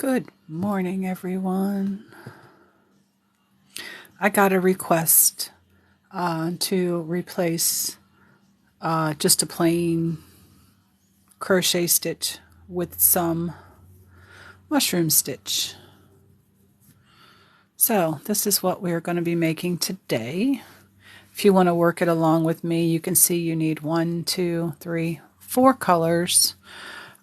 Good morning, everyone. I got a request to replace just a plain crochet stitch with some mushroom stitch. So this is what we're going to be making today. If you want to work it along with me, you can see you need 1, 2, 3, 4 colors.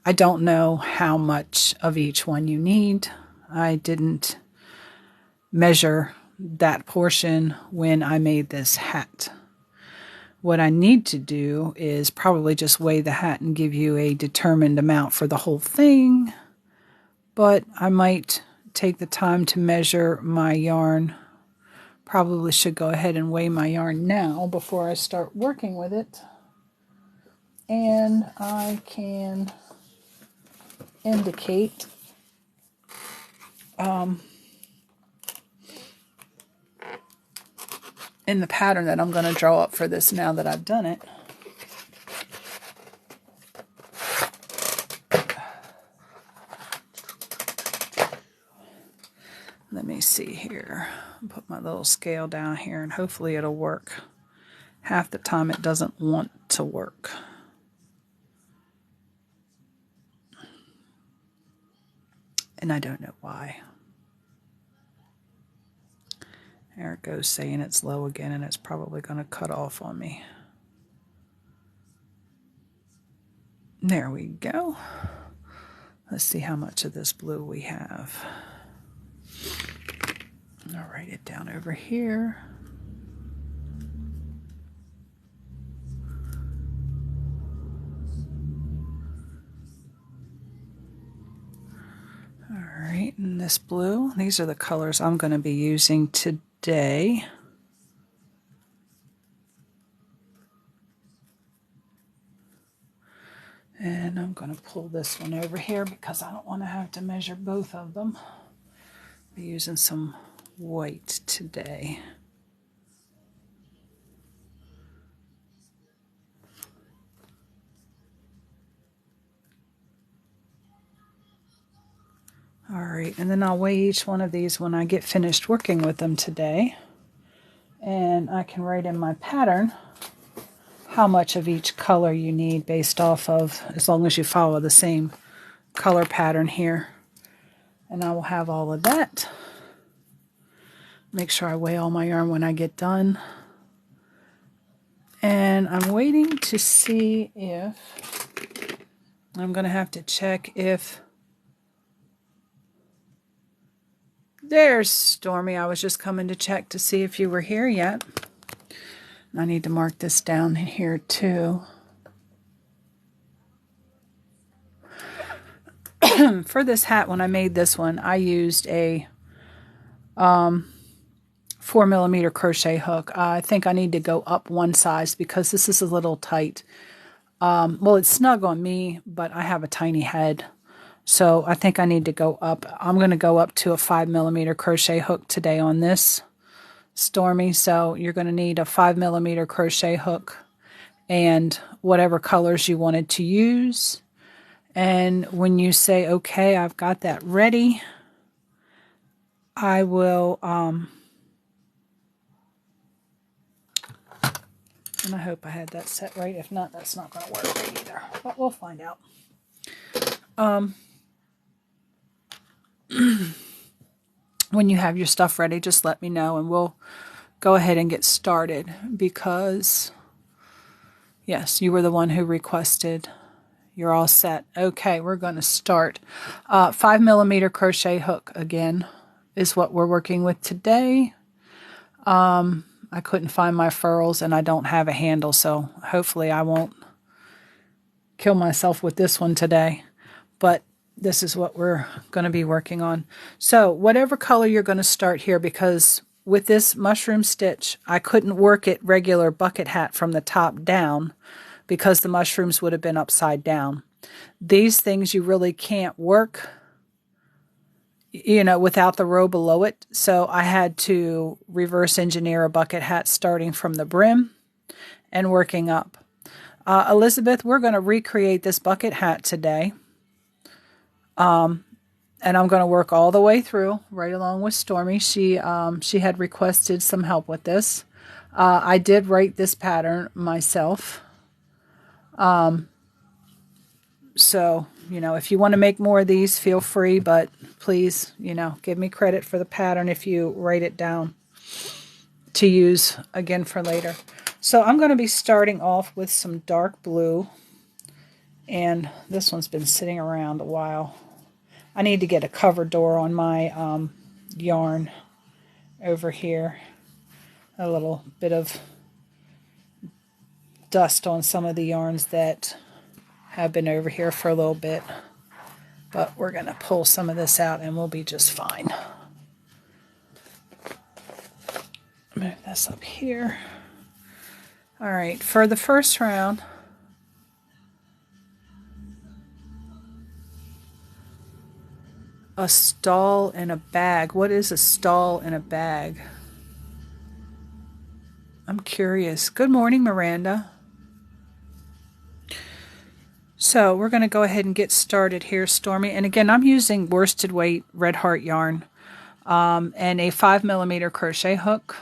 I don't know how much of each one you need. I didn't measure that portion when I made this hat. What I need to do is probably just weigh the hat and give you a determined amount for the whole thing, but I might take the time to measure my yarn. Probably should go ahead and weigh my yarn now before I start working with it, and I can indicate in the pattern that I'm going to draw up for this now that I've done it. Let me see here. Put my little scale down here and hopefully it'll work. Half the time it doesn't want to work. And I don't know why. There it goes saying it's low again, and it's probably going to cut off on me. There we go. Let's see how much of this blue we have. I'll write it down over here. All right, and this blue, these are the colors I'm going to be using today. And I'm going to pull this one over here because I don't want to have to measure both of them. I'll be using some white today. All right, and then I'll weigh each one of these when I get finished working with them today. And I can write in my pattern how much of each color you need based off of, as long as you follow the same color pattern here. And I will have all of that. Make sure I weigh all my yarn when I get done. And I'm waiting to see if, I'm going to have to check if, there's Stormy. I was just coming to check to see if you were here yet. I need to mark this down here too. For this hat, when I made this one, I used a 4mm crochet hook. I think I need to go up one size because this is a little tight. Well, it's snug on me, but I have a tiny head. So I think I need to go up. I'm going to go up to a 5mm crochet hook today on this, Stormy. So you're going to need a 5mm crochet hook and whatever colors you wanted to use. And when you say, okay, I've got that ready, I will, and I hope I had that set right. If not, that's not going to work right either, but we'll find out. When you have your stuff ready, just let me know and we'll go ahead and get started because, yes, you were the one who requested. You're all set. Okay, we're going to start. 5mm crochet hook again is what we're working with today. I couldn't find my furls and I don't have a handle, so hopefully I won't kill myself with this one today. But this is what we're going to be working on. So whatever color you're going to start here, because with this mushroom stitch, I couldn't work it regular bucket hat from the top down because the mushrooms would have been upside down. These things you really can't work, you know, without the row below it. So I had to reverse engineer a bucket hat starting from the brim and working up. Elizabeth, we're going to recreate this bucket hat today. And I'm going to work all the way through, right along with Stormy. She had requested some help with this. I did write this pattern myself. So, you know, if you want to make more of these, feel free, but please, you know, give me credit for the pattern if you write it down to use again for later. So I'm going to be starting off with some dark blue, and this one's been sitting around a while. I need to get a cover door on my yarn over here. A little bit of dust on some of the yarns that have been over here for a little bit. But we're going to pull some of this out and we'll be just fine. Move this up here. All right, for the first round, a stall in a bag. What is a stall in a bag? I'm curious. Good morning, Miranda. So we're going to go ahead and get started here, Stormy. And again, I'm using worsted weight Red Heart yarn and a 5mm crochet hook.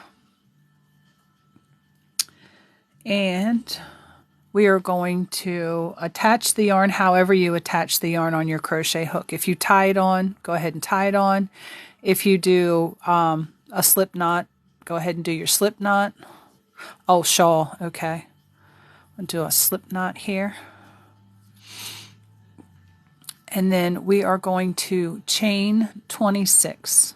And we are going to attach the yarn however you attach the yarn on your crochet hook. If you tie it on, go ahead and tie it on. If you do a slip knot, go ahead and do your slip knot. Oh, shawl, okay. I'll do a slip knot here. And then we are going to chain 26.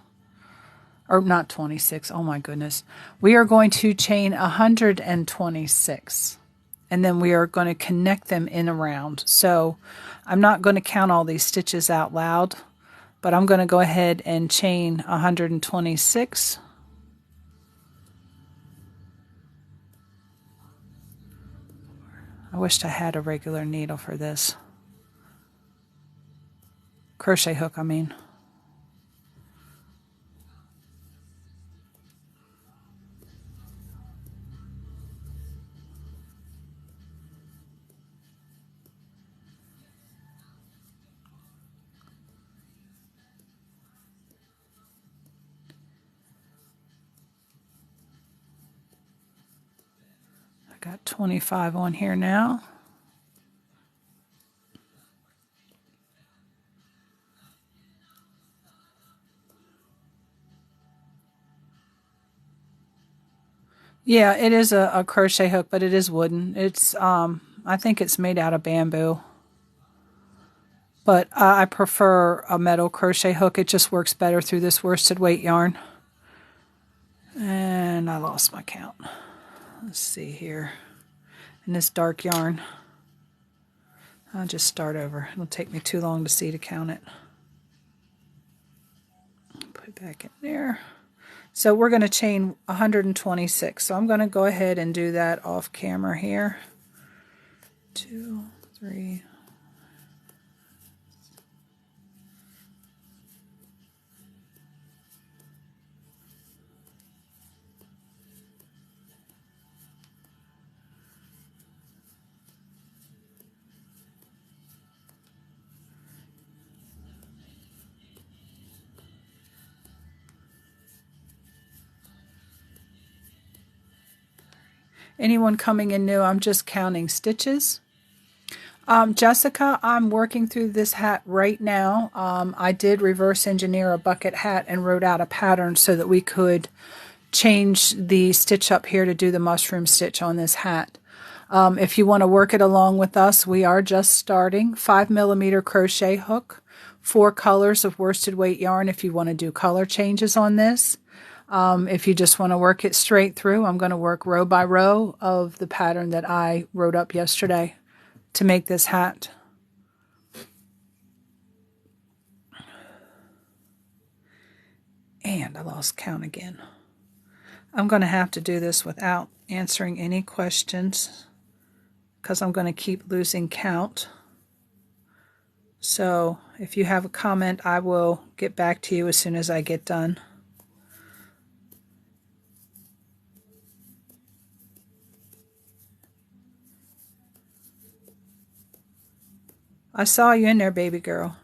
Or not 26, oh my goodness. We are going to chain 126. And then we are going to connect them in a round. So I'm not going to count all these stitches out loud, but I'm going to go ahead and chain 126. I wished I had a regular needle for this. Crochet hook, I mean. I got 25 on here now. Yeah, it is a crochet hook, but it is wooden. It's I think it's made out of bamboo. But I prefer a metal crochet hook. It just works better through this worsted weight yarn. And I lost my count. Let's see here. In this dark yarn. I'll just start over. It'll take me too long to see to count it. Put it back in there. So we're going to chain 126. So I'm going to go ahead and do that off camera here. 2, 3. Anyone coming in new, I'm just counting stitches. Jessica, I'm working through this hat right now. I did reverse engineer a bucket hat and wrote out a pattern so that we could change the stitch up here to do the mushroom stitch on this hat. If you want to work it along with us, we are just starting. 5mm crochet hook, 4 colors of worsted weight yarn if you want to do color changes on this. If you just want to work it straight through, I'm going to work row by row of the pattern that I wrote up yesterday to make this hat. And I lost count again. I'm going to have to do this without answering any questions because I'm going to keep losing count. So if you have a comment, I will get back to you as soon as I get done. I saw you in there, baby girl.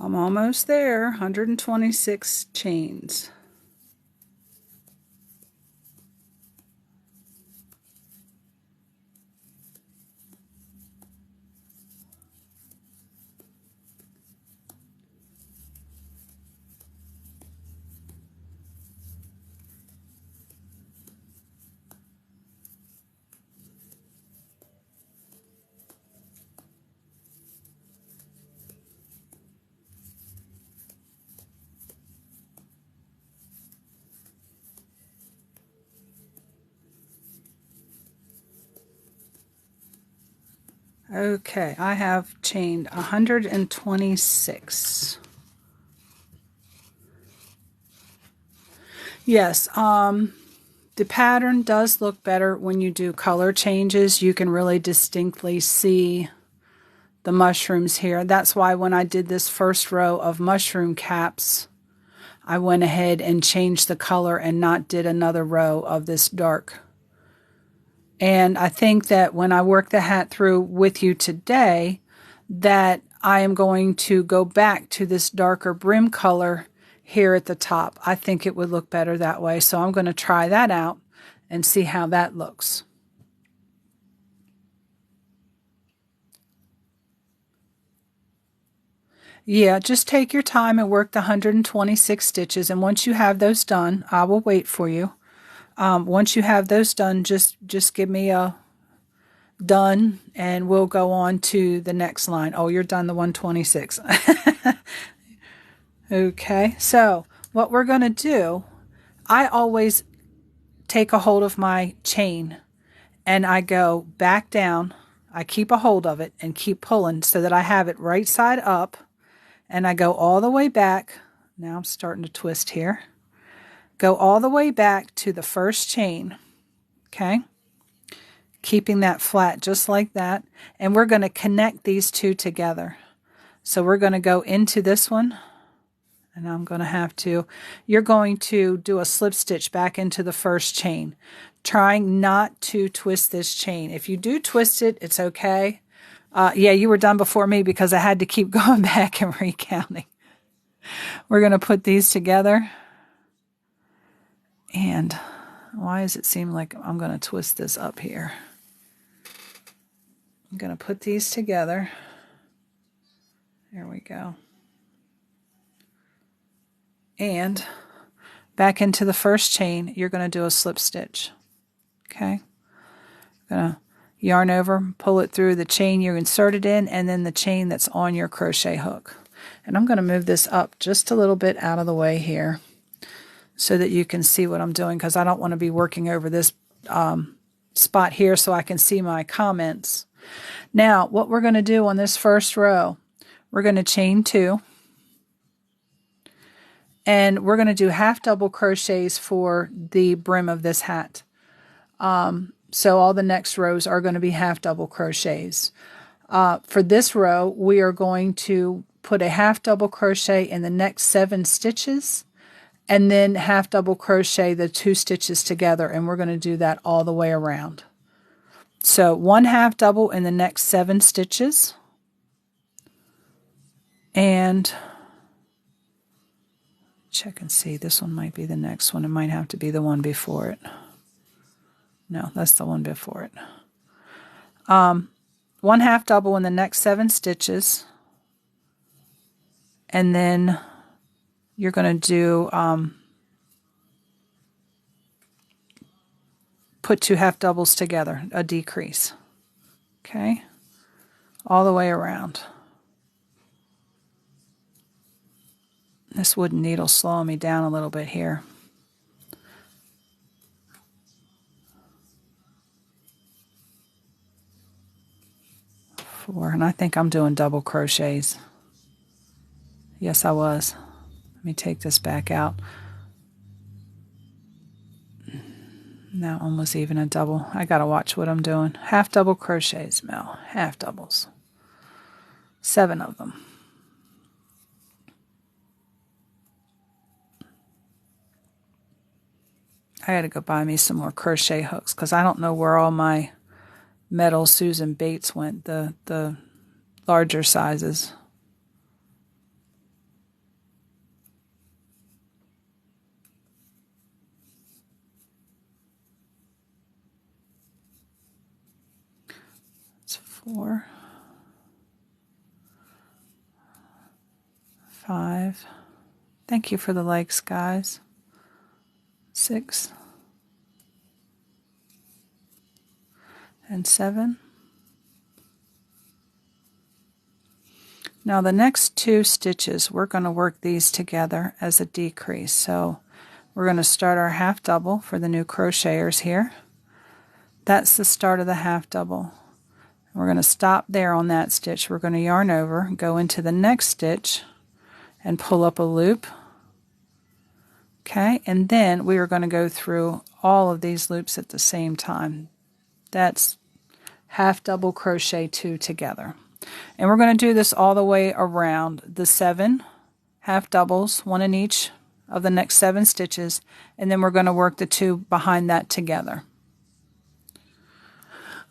I'm almost there. 126 chains. Okay, I have chained 126. Yes, the pattern does look better when you do color changes. You can really distinctly see the mushrooms here. That's why when I did this first row of mushroom caps, I went ahead and changed the color and not did another row of this dark. And I think that when I work the hat through with you today, that I am going to go back to this darker brim color here at the top. I think it would look better that way. So I'm going to try that out and see how that looks. Yeah, just take your time and work the 126 stitches. And once you have those done, I will wait for you. Once you have those done, just give me a done and we'll go on to the next line. Oh, you're done the 126. Okay, so what we're going to do, I always take a hold of my chain and I go back down. I keep a hold of it and keep pulling so that I have it right side up, and I go all the way back. Now I'm starting to twist here. Go all the way back to the first chain, okay? Keeping that flat just like that. And we're going to connect these two together. So we're going to go into this one, and I'm going to have to, you're going to do a slip stitch back into the first chain, trying not to twist this chain. If you do twist it, it's okay. Yeah, you were done before me because I had to keep going back and recounting. We're going to put these together. And why does it seem like I'm going to twist this up here? I'm going to put these together. There we go. And back into the first chain, you're going to do a slip stitch. Okay? Going to yarn over, pull it through the chain you inserted in, and then the chain that's on your crochet hook. And I'm going to move this up just a little bit out of the way here, so that you can see what I'm doing, because I don't want to be working over this spot here so I can see my comments. Now, what we're going to do on this first row, we're going to chain 2, and we're going to do half double crochets for the brim of this hat. So all the next rows are going to be half double crochets. For this row, we are going to put a half double crochet in the next 7 stitches, and then half double crochet the 2 stitches together, and we're going to do that all the way around. So 1 half double in the next 7 stitches, and check and see, this one might be the next one. It might have to be the one before it. No, that's the one before it. 1 half double in the next 7 stitches, and then you're going to do put 2 half doubles together, a decrease. Okay, all the way around. This wooden needle's slowing me down a little bit here. And I think I'm doing double crochets. Yes, I was. Let me take this back out. That one was even a double. I gotta watch what I'm doing. Half double crochets, Mel. Half doubles. 7 of them. I gotta go buy me some more crochet hooks because I don't know where all my metal Susan Bates went, the larger sizes. 4, 5. Thank you for the likes, guys. 6 and 7. Now the next 2 stitches, we're going to work these together as a decrease. So we're going to start our half double for the new crocheters here. That's the start of the half double. We're going to stop there on that stitch. We're going to yarn over, go into the next stitch, and pull up a loop. Okay, and then we are going to go through all of these loops at the same time. That's half double crochet 2 together. And we're going to do this all the way around the 7 half doubles, 1 in each of the next 7 stitches, and then we're going to work the 2 behind that together.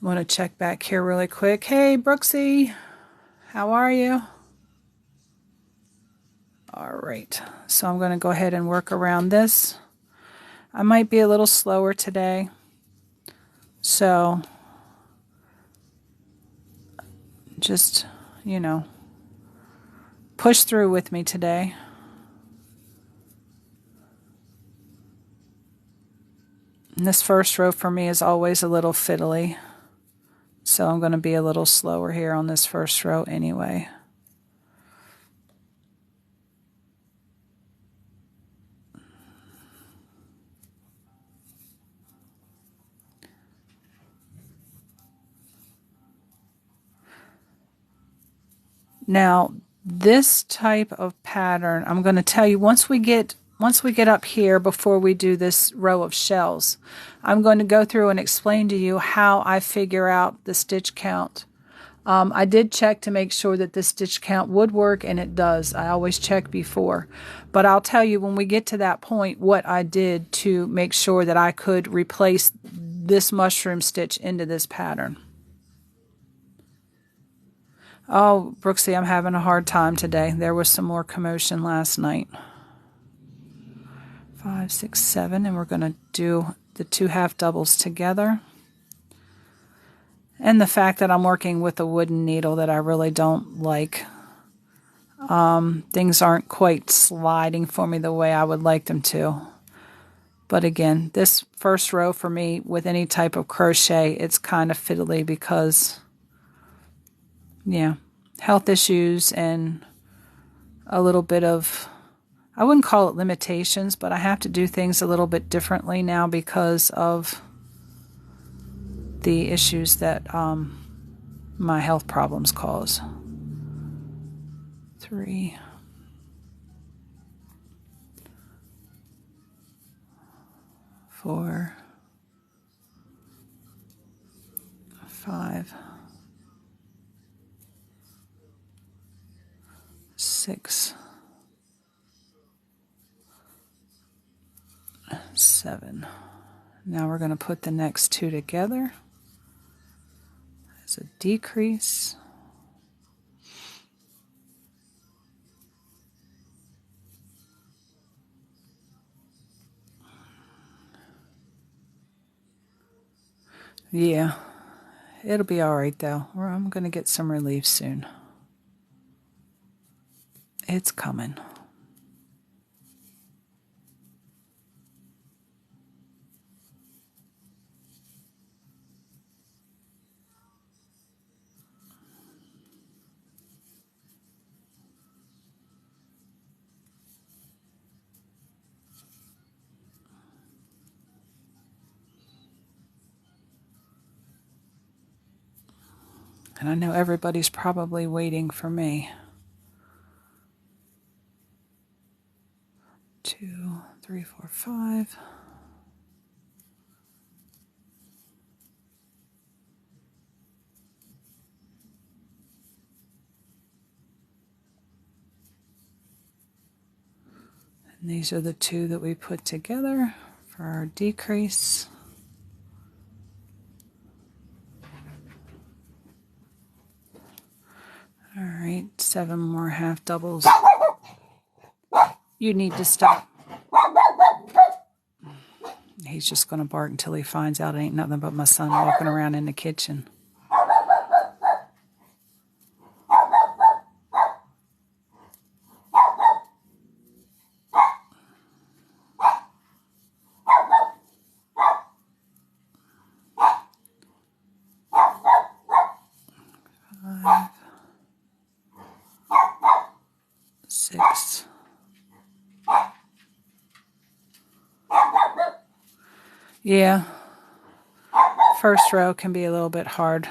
I'm going to check back here really quick. Hey, Brooksy, how are you? All right, so I'm going to go ahead and work around this. I might be a little slower today, so just, you know, push through with me today. And this first row for me is always a little fiddly, so I'm going to be a little slower here on this first row anyway. Now, this type of pattern, I'm going to tell you, once we get up here, before we do this row of shells, I'm going to go through and explain to you how I figure out the stitch count. I did check to make sure that the stitch count would work, and it does. I always check before. But I'll tell you when we get to that point what I did to make sure that I could replace this mushroom stitch into this pattern. Oh, Brooksy, I'm having a hard time today. There was some more commotion last night. 5, 6, 7, and we're going to do the 2 half doubles together. And the fact that I'm working with a wooden needle that I really don't like. Things aren't quite sliding for me the way I would like them to. But again, this first row for me with any type of crochet, it's kind of fiddly because, yeah, health issues and a little bit of, I wouldn't call it limitations, but I have to do things a little bit differently now because of the issues that my health problems cause. 3, 4, 5, 6, 7. Now we're going to put the next 2 together as a decrease. Yeah, it'll be all right though. I'm going to get some relief soon. It's coming. And I know everybody's probably waiting for me. 2, 3, 4, 5. And these are the 2 that we put together for our decrease. All right, 7 more half doubles. You need to stop. He's just going to bark until he finds out it ain't nothing but my son walking around in the kitchen. Yeah, first row can be a little bit hard.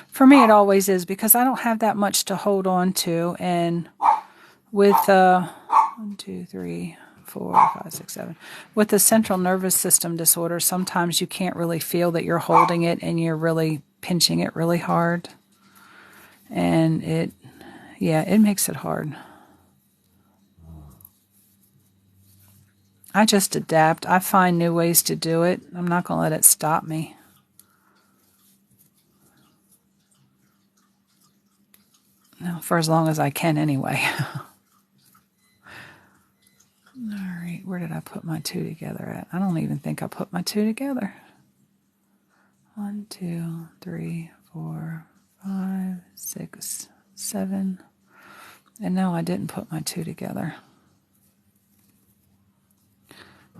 For me, it always is because I don't have that much to hold on to. And with 1, 2, 3, 4, 5, 6, 7, with the central nervous system disorder, sometimes you can't really feel that you're holding it and you're really pinching it really hard. And it makes it hard. I just adapt. I find new ways to do it. I'm not going to let it stop me. No, for as long as I can anyway. All right, where did I put my 2 together at? I don't even think I put my 2 together. 1, 2, 3, 4, 5, 6, 7. And no, I didn't put my 2 together.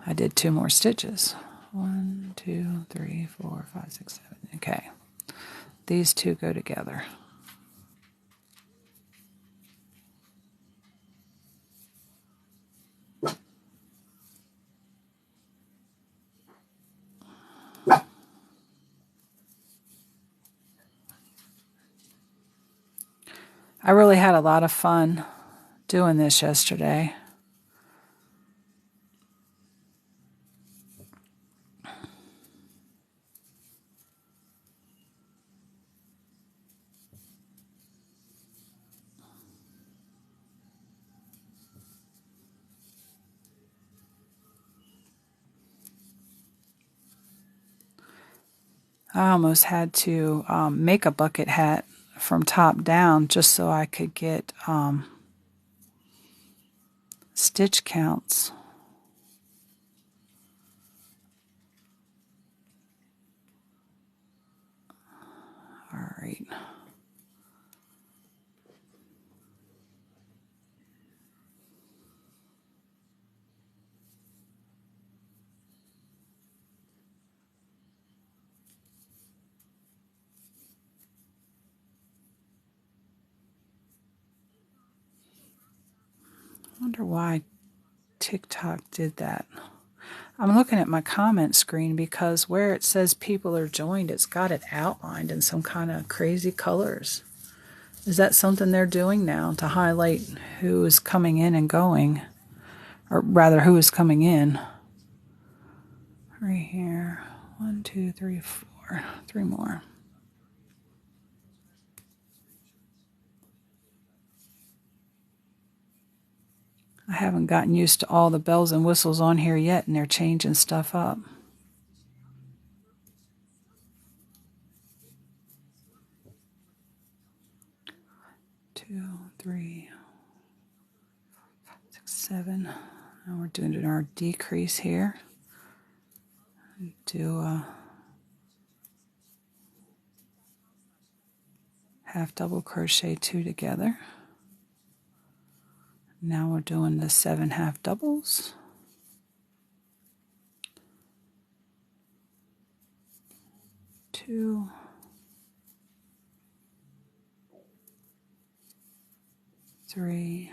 I did 2 more stitches. 1, 2, 3, 4, 5, 6, 7. Okay. These 2 go together. I really had a lot of fun doing this yesterday. I almost had to make a bucket hat from top down just so I could get stitch counts. All right. I wonder why TikTok did that. I'm looking at my comment screen because where it says people are joined, it's got it outlined in some kind of crazy colors. Is that something they're doing now to highlight who is coming in and going? Or rather, who is coming in? Right here. 1, 2, 3, 4. 3 more. I haven't gotten used to all the bells and whistles on here yet, and they're changing stuff up. 2, 3, 5, 6, 7. Now we're doing our decrease here. Do a half double crochet 2 together. Now we're doing the 7 half doubles. 2, 3,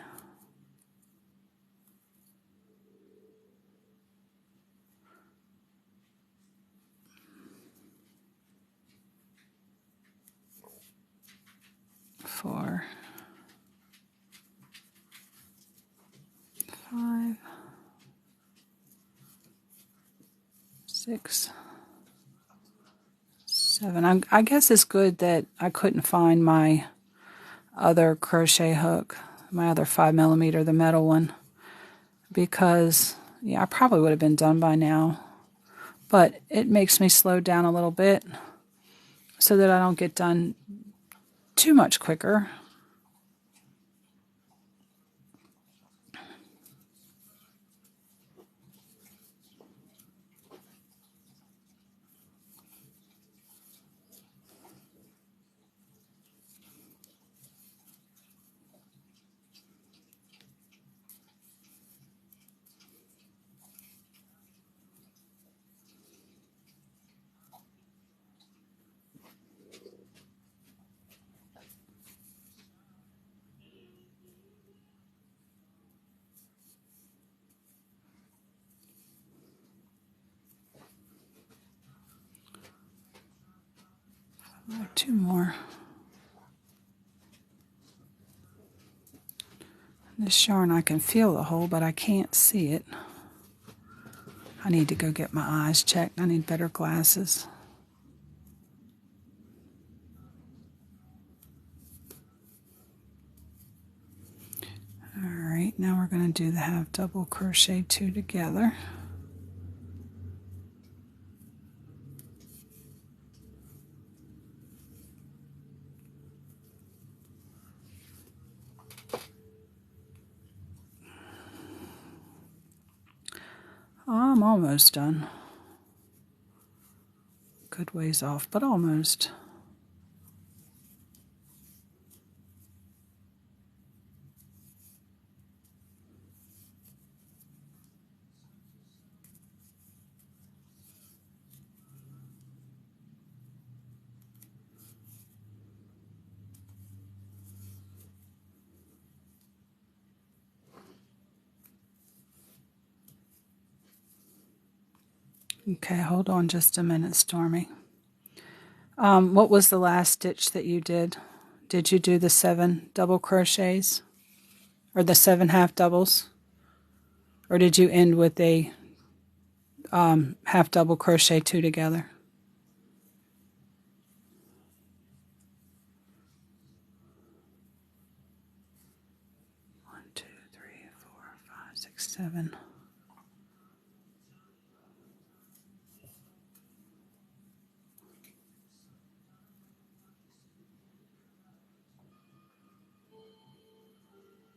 4, 5, 6, 7. I guess it's good that I couldn't find my other crochet hook, my other 5mm, the metal one, because yeah, I probably would have been done by now. But it makes me slow down a little bit so that I don't get done too much quicker. 2 more. This yarn, I can feel the hole, but I can't see it. I need to go get my eyes checked. I need better glasses. Alright, now we're going to do the half double crochet 2 together. I'm almost done. Good ways off, but almost. Okay, hold on just a minute, Stormy. What was the last stitch that you did? Did you do the 7 double crochets? Or the 7 half doubles? Or did you end with a half double crochet 2 together? One, 2, 3, 4, 5, 6, 7.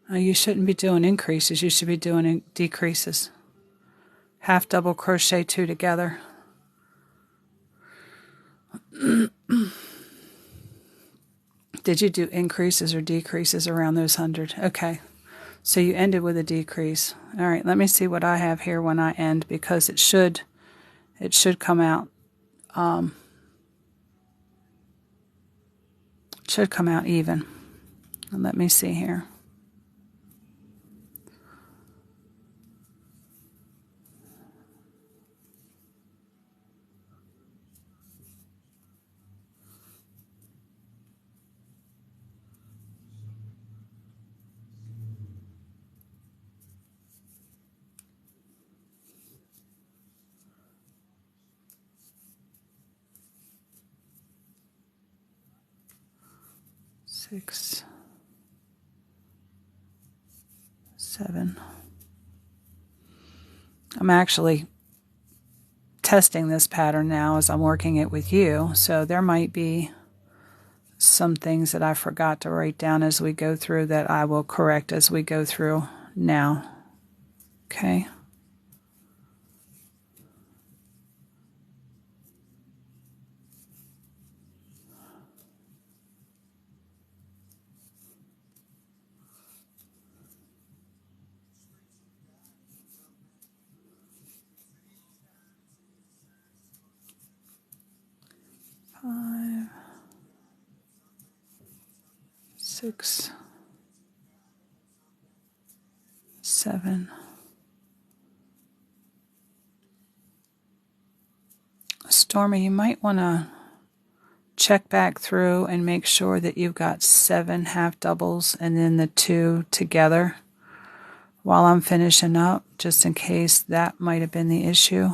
You shouldn't be doing increases. You should be doing decreases. Half double crochet 2 together. Did you do increases or decreases around those 100? Okay. So you ended with a decrease. All right, let me see what I have here when I end, because it should come out. It should come out even. And let me see here. Six, 7. I'm actually testing this pattern now as I'm working it with you, so there might be some things that I forgot to write down as we go through that I will correct as we go through now. Okay. Five, 6, 7. Stormy, you might want to check back through and make sure that you've got 7 half doubles and then the 2 together while I'm finishing up, just in case that might have been the issue.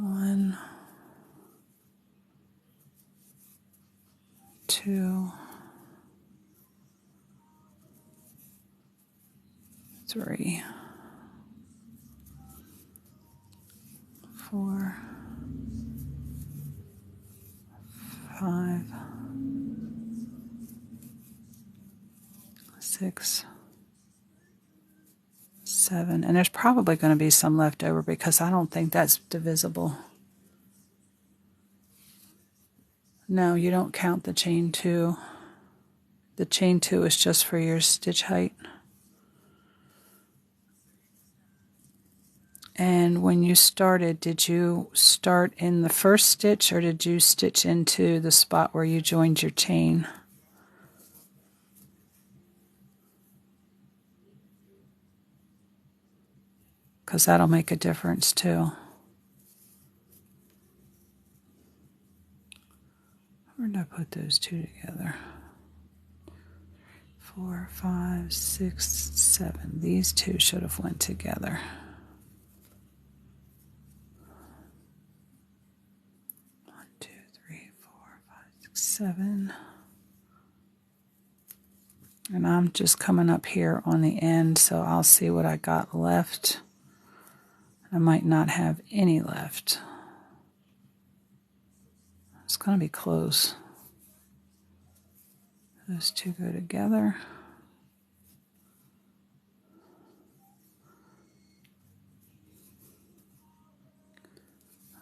One, 2, 3, 4, 5, 6, 7. And there's probably going to be some left over because I don't think that's divisible. No, you don't count the chain 2. The chain 2 is just for your stitch height. And when you started, did you start in the first stitch or did you stitch into the spot where you joined your chain? because that'll make a difference too. Where did I put those two together? 4, 5, 6, 7. These two should have went together. 1, 2, 3, 4, 5, 6, 7. And I'm just coming up here on the end, so I'll see what I got left. I might not have any left. It's going to be close. Those two go together.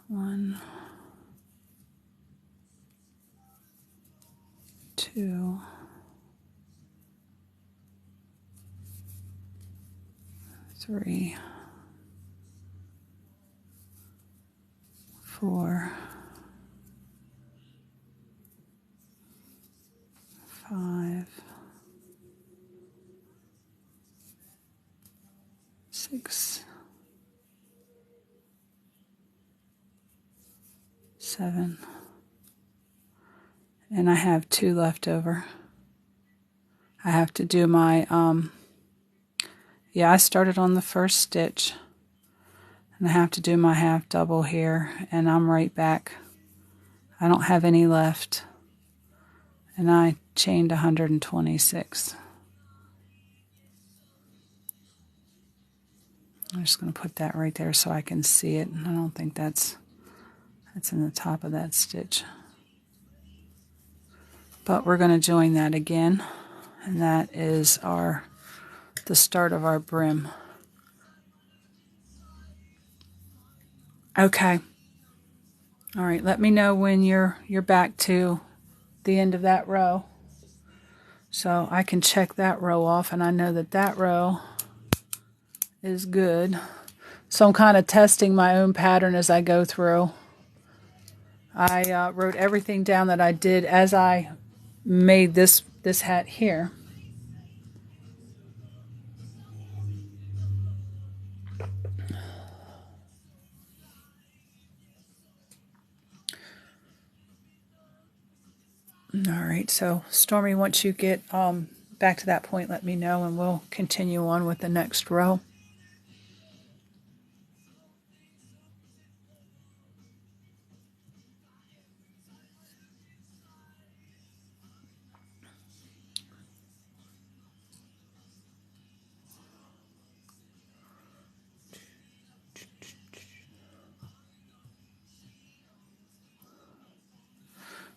One, two, three, 4, 5, 6, 7, and I have 2 left over. I have to do my, I started on the first stitch, and I have to do my half double here, and I'm right back. I don't have any left, and I chained 126. I'm just going to put that right there so I can see it. I don't think that's in the top of that stitch. But we're going to join that again, and that is the start of our brim. Okay. All right, let me know when you're back to the end of that row, so I can check that row off, and I know that row is good. So I'm kind of testing my own pattern as I go through. I wrote everything down that I did as I made this hat here. All right, so Stormy, once you get back to that point, let me know, and we'll continue on with the next row.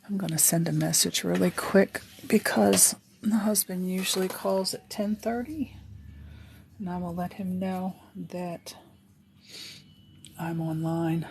I'm going to send a message really quick because the husband usually calls at 10:30, and I will let him know that I'm online.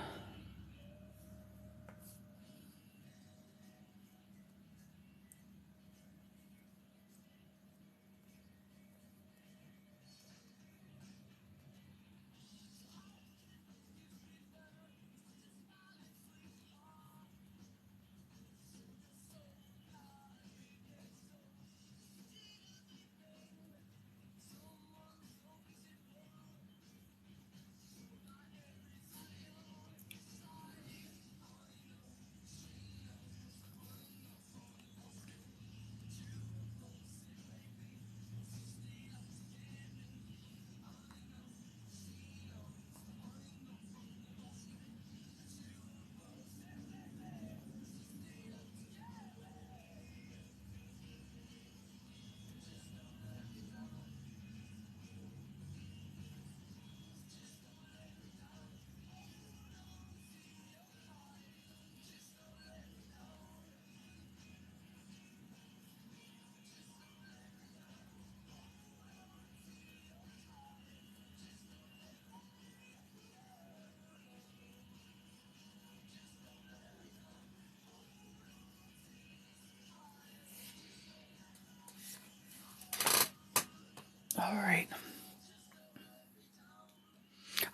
All right.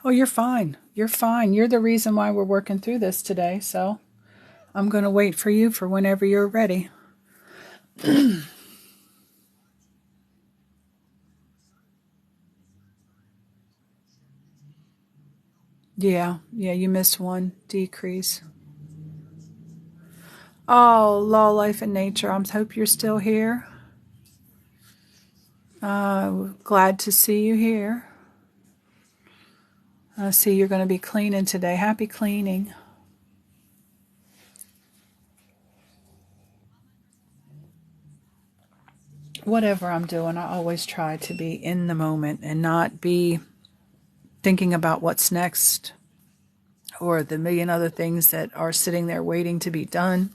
Oh, you're fine. You're fine. You're the reason why we're working through this today, so I'm going to wait for you for whenever you're ready. Yeah, yeah, you missed one decrease. Oh, Law, Life, and Nature, I hope you're still here. Glad to see you here. I see you're going to be cleaning today. Happy cleaning. Whatever I'm doing, I always try to be in the moment and not be thinking about what's next or the million other things that are sitting there waiting to be done.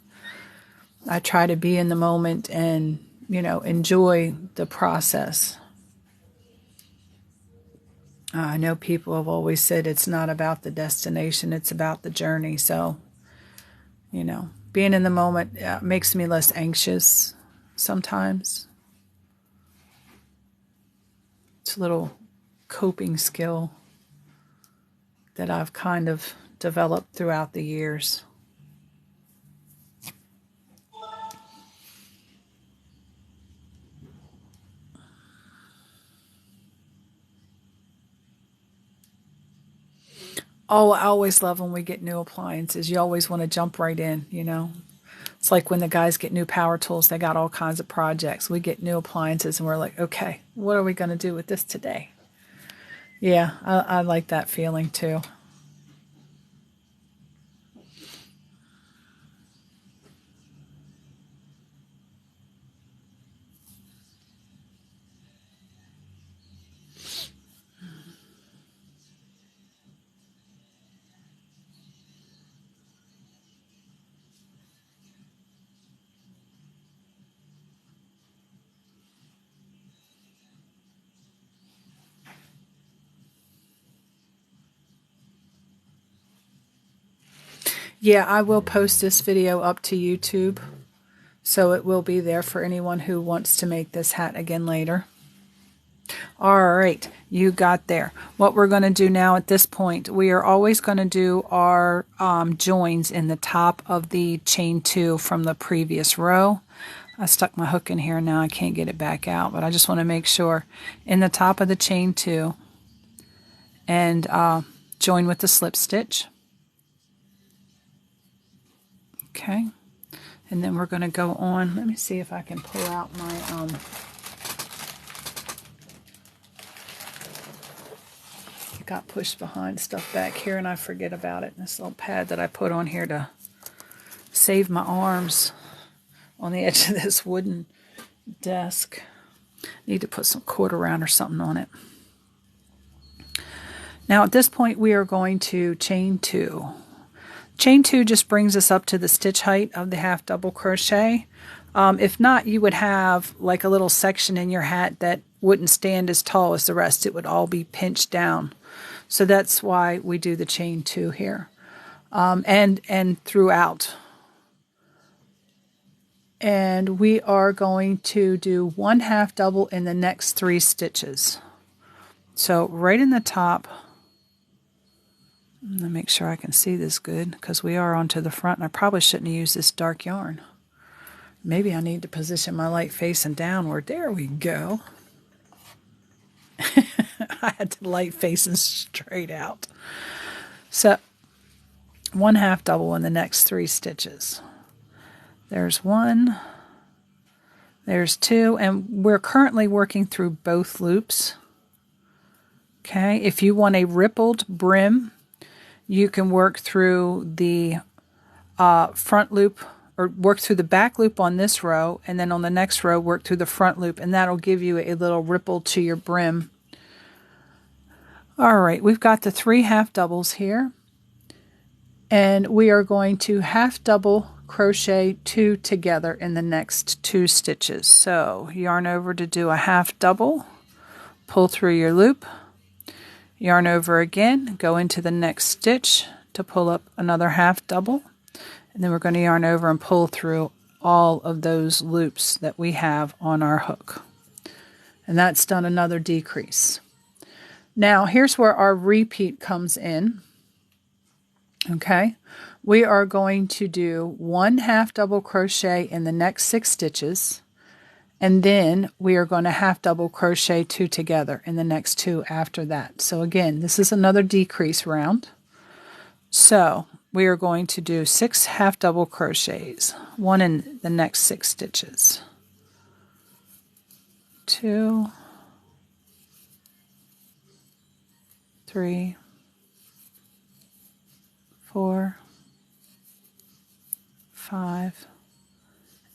I try to be in the moment and, enjoy the process. I know people have always said it's not about the destination, it's about the journey. So, being in the moment makes me less anxious sometimes. It's a little coping skill that I've kind of developed throughout the years. Oh, I always love when we get new appliances. You always want to jump right in, It's like when the guys get new power tools, they got all kinds of projects. We get new appliances and we're like, okay, what are we going to do with this today? Yeah, I like that feeling too. Yeah, I will post this video up to YouTube, so it will be there for anyone who wants to make this hat again later. All right, you got there. What we're going to do now at this point, we are always going to do our joins in the top of the chain 2 from the previous row. I stuck my hook in here now, I can't get it back out, but I just want to make sure in the top of the chain 2 and join with the slip stitch. Okay, and then we're going to go on. Let me see if I can pull out my got pushed behind stuff back here and I forget about it. This little pad that I put on here to save my arms on the edge of this wooden desk. Need to put some cord around or something on it. Now at this point we are going to chain 2. Chain 2 just brings us up to the stitch height of the half double crochet. If not, you would have like a little section in your hat that wouldn't stand as tall as the rest. It would all be pinched down. So that's why we do the chain 2 here. And throughout. And we are going to do 1 half double in the next 3 stitches. So right in the top, let me make sure I can see this good because we are onto the front and I probably shouldn't use this dark yarn. Maybe I need to position my light facing downward. There we go. I had the light facing straight out. So 1 half double in the next 3 stitches. There's 1, there's 2, and we're currently working through both loops. Okay, if you want a rippled brim, you can work through the front loop or work through the back loop on this row, and then on the next row work through the front loop, and that'll give you a little ripple to your brim. All right, we've got the 3 half doubles here, and we are going to half double crochet 2 together in the next 2 stitches. So yarn over to do a half double, pull through your loop, yarn over again, go into the next stitch to pull up another half double, and then we're going to yarn over and pull through all of those loops that we have on our hook. And that's done another decrease. Now here's where our repeat comes in. Okay, we are going to do 1 half double crochet in the next 6 stitches, and then we are going to half double crochet 2 together in the next 2 after that. So again, this is another decrease round. So we are going to do 6 half double crochets, one in the next 6 stitches. 2, 3, 4, 5,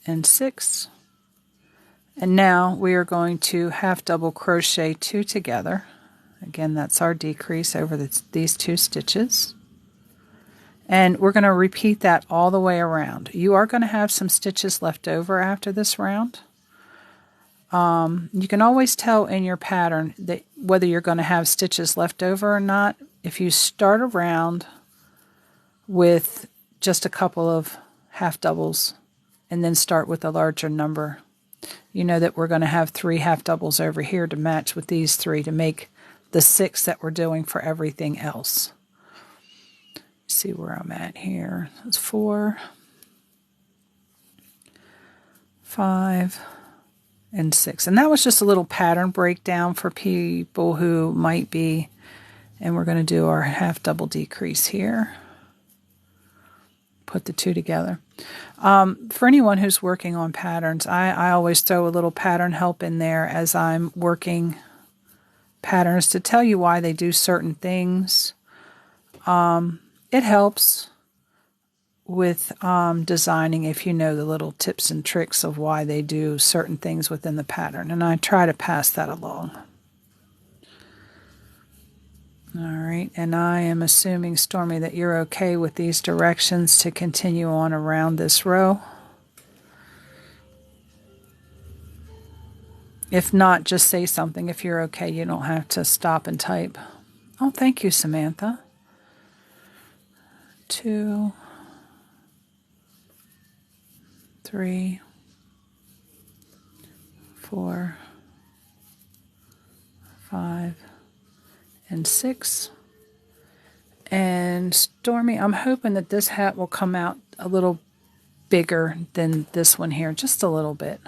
and 6. And now we are going to half double crochet 2 together. Again, that's our decrease over these 2 stitches. And we're going to repeat that all the way around. You are going to have some stitches left over after this round. You can always tell in your pattern that whether you're going to have stitches left over or not if you start a round with just a couple of half doubles and then start with a larger number. You know that we're going to have 3 half doubles over here to match with these 3 to make the 6 that we're doing for everything else. See where I'm at here. That's 4, 5, and 6. And that was just a little pattern breakdown for people who might be, and we're going to do our half double decrease here. Put the 2 together. For anyone who's working on patterns, I always throw a little pattern help in there as I'm working patterns to tell you why they do certain things. It helps with designing if you know the little tips and tricks of why they do certain things within the pattern, and I try to pass that along. All right, and I am assuming, Stormy, that you're okay with these directions to continue on around this row. If not, just say something. If you're okay, you don't have to stop and type. Oh, thank you, Samantha. 2, 3, 4, 5, and 6. And Stormy, I'm hoping that this hat will come out a little bigger than this one here, just a little bit.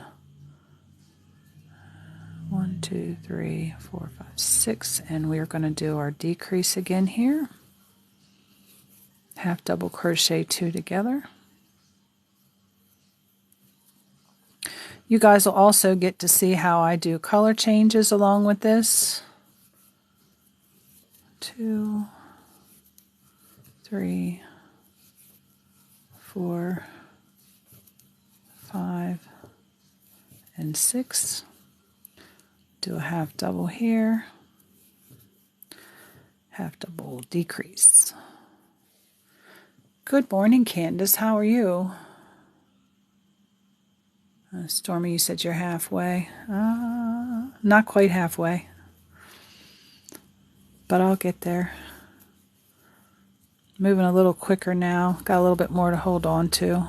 1, 2, 3, 4, 5, 6, and we're going to do our decrease again here. Half double crochet 2 together. You guys will also get to see how I do color changes along with this. 2, 3, 4, 5, and 6. Do a half double here. Half double decrease. Good morning, Candace. How are you? Stormy, you said you're halfway. Not quite halfway, but I'll get there. Moving a little quicker now. Got a little bit more to hold on to.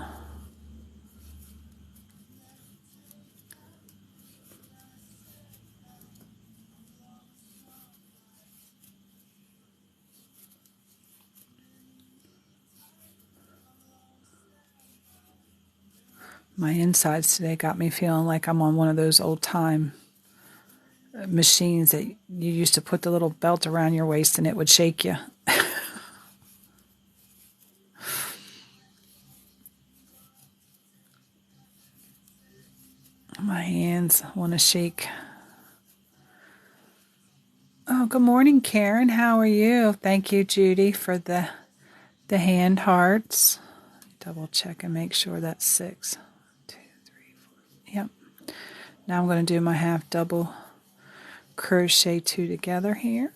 My insides today got me feeling like I'm on one of those old-time machines that you used to put the little belt around your waist and it would shake you. My hands want to shake. Oh, good morning, Karen. How are you? Thank you, Judy, for the hand hearts. Double check and make sure that's 6. 2, 3, 4. Yep. Now I'm going to do my half double crochet 2 together here.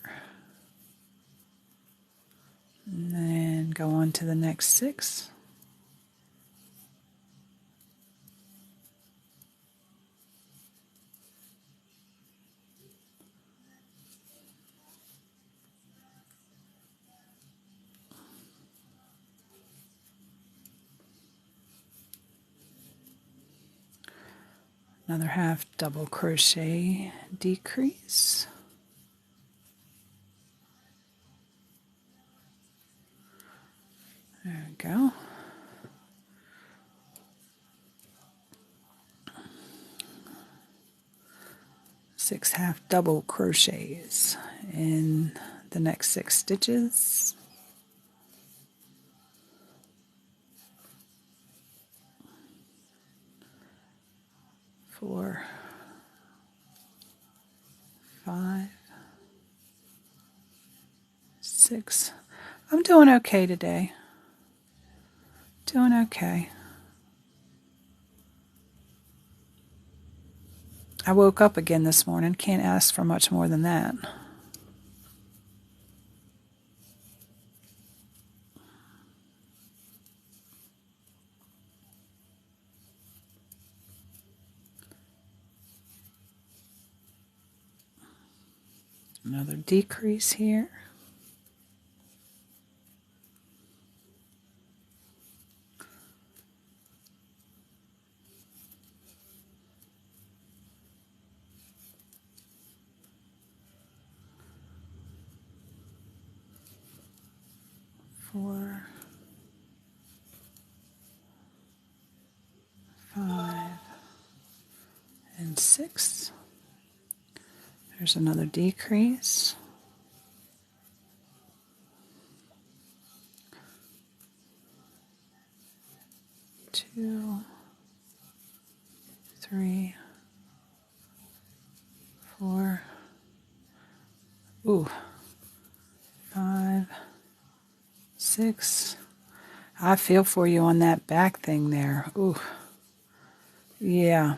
And then go on to the next 6. Another half double crochet decrease. There we go. Six half double crochets in the next 6 stitches. 4, 5, 6. I'm doing okay today. Doing okay. I woke up again this morning. Can't ask for much more than that. Another decrease here. Four, 5, and 6. There's another decrease. 2, 3, 4. Ooh. 5, 6. I feel for you on that back thing there. Ooh. Yeah.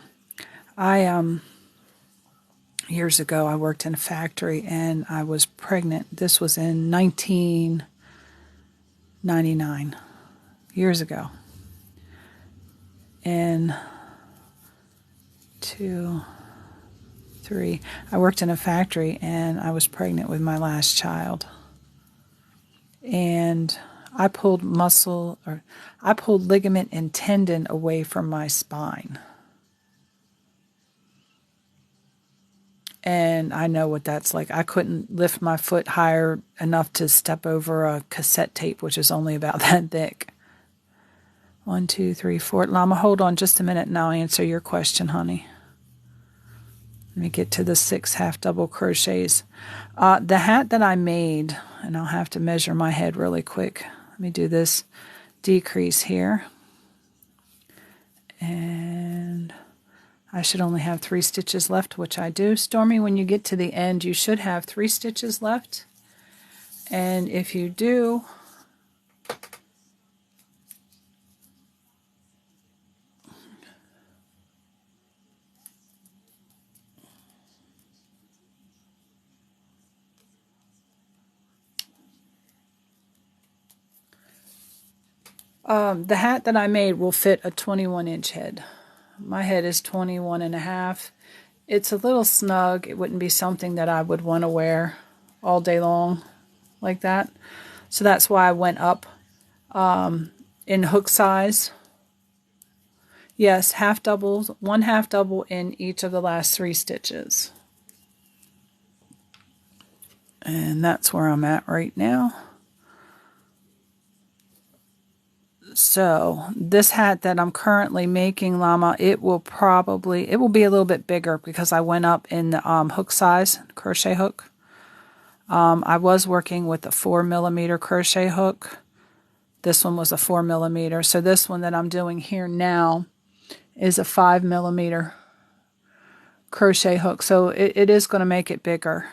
Years ago I worked in a factory and I was pregnant. This was in 1999. Years ago. And 2, 3. I worked in a factory and I was pregnant with my last child. And I pulled ligament and tendon away from my spine. And I know what that's like. I couldn't lift my foot higher enough to step over a cassette tape, which is only about that thick. 1, 2, 3, 4. Llama, hold on just a minute and I'll answer your question, honey. Let me get to the 6 half double crochets. The hat that I made, and I'll have to measure my head really quick. Let me do this decrease here. And I should only have 3 stitches left, which I do. Stormy, when you get to the end, you should have 3 stitches left. And if you do, the hat that I made will fit a 21-inch head. My head is 21 and a half. It's a little snug. It wouldn't be something that I would want to wear all day long like that. So that's why I went up in hook size. Yes, half doubles, 1 half double in each of the last 3 stitches. And that's where I'm at right now. So this hat that I'm currently making, Llama, it will be a little bit bigger because I went up in the hook size, crochet hook. I was working with a 4mm crochet hook. This one was a 4mm. So this one that I'm doing here now is a 5mm crochet hook. So it is going to make it bigger.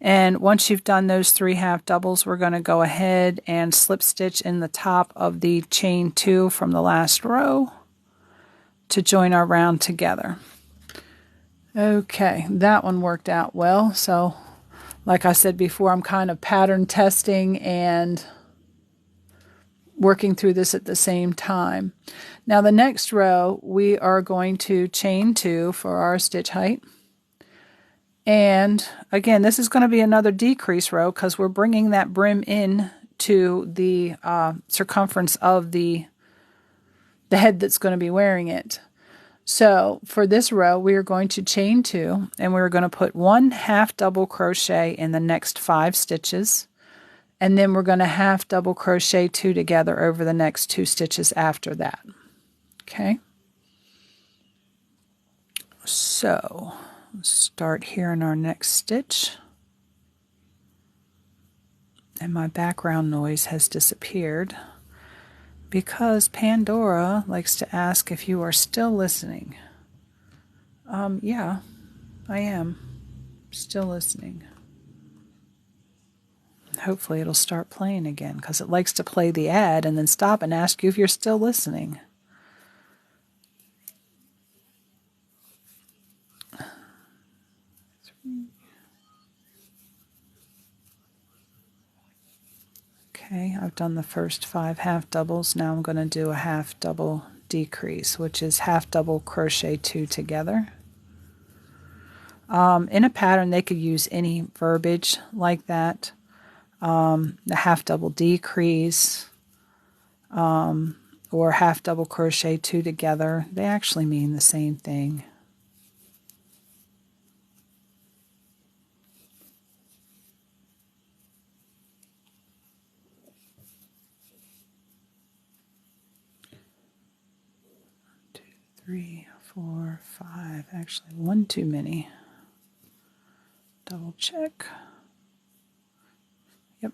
And once you've done those 3 half doubles, we're going to go ahead and slip stitch in the top of the chain 2 from the last row to join our round together. Okay, that one worked out well. So like I said before, I'm kind of pattern testing and working through this at the same time. Now the next row, we are going to chain 2 for our stitch height. And again, this is going to be another decrease row because we're bringing that brim in to the circumference of the head that's going to be wearing it. So for this row, we are going to chain 2 and we're going to put 1 half double crochet in the next 5 stitches. And then we're going to half double crochet 2 together over the next 2 stitches after that. Okay. So start here in our next stitch. And my background noise has disappeared because Pandora likes to ask if you are still listening. Yeah, I am still listening. Hopefully it'll start playing again because it likes to play the ad and then stop and ask you if you're still listening. Okay, I've done the first 5 half doubles. Now I'm going to do a half double decrease, which is half double crochet 2 together. In a pattern, they could use any verbiage like that. The half double decrease or half double crochet 2 together. They actually mean the same thing. Two, 3, 4, 5. Actually, 1 too many. Double check. Yep.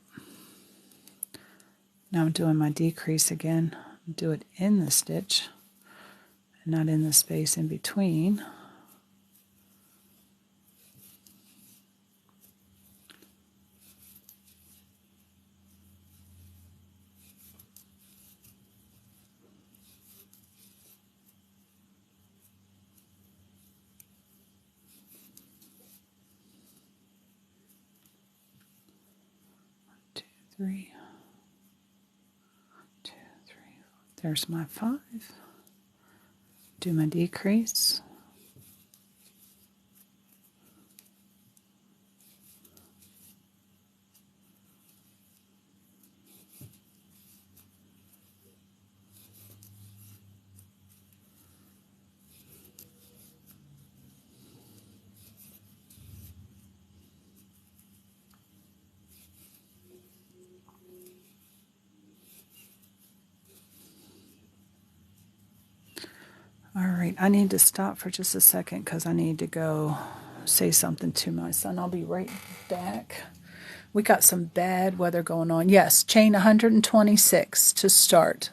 Now I'm doing my decrease again. Do it in the stitch and not in the space in between. Two, 3, 2, 3. There's my 5. Do my decrease. All right, I need to stop for just a second because I need to go say something to my son. I'll be right back. We got some bad weather going on. Yes, chain 126 to start.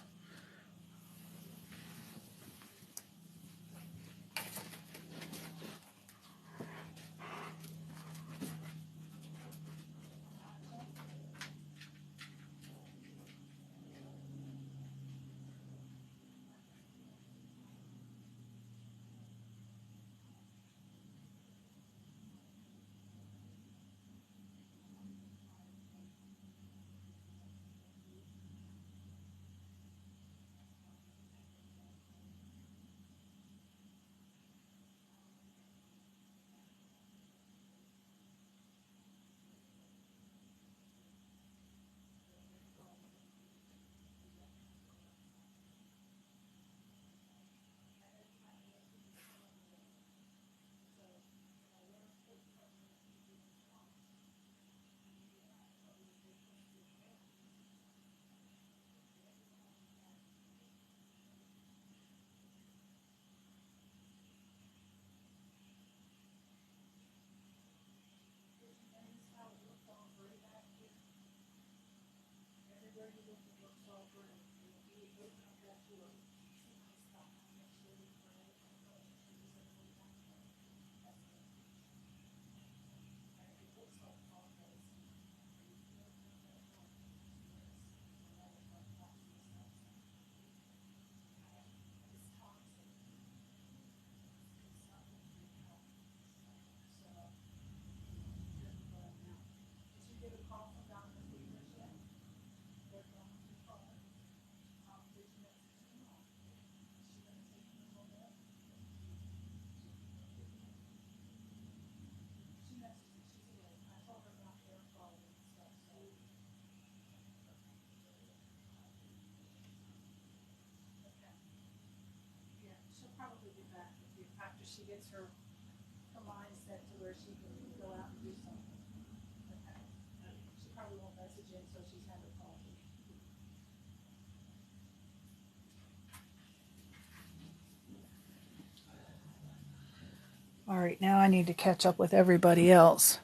All right, now I need to catch up with everybody else.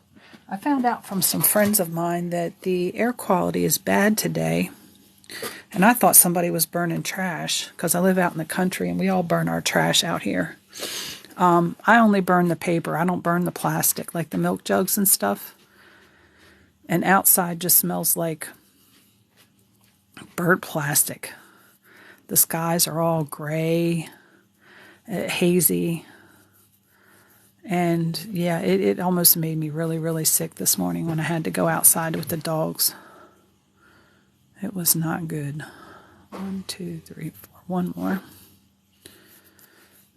I found out from some friends of mine that the air quality is bad today. And I thought somebody was burning trash because I live out in the country and we all burn our trash out here. I only burn the paper. I don't burn the plastic, like the milk jugs and stuff. And outside just smells like burnt plastic. The skies are all gray, hazy. And yeah, it almost made me really, really sick this morning when I had to go outside with the dogs. It was not good. 1, 2, 3, 4. One more.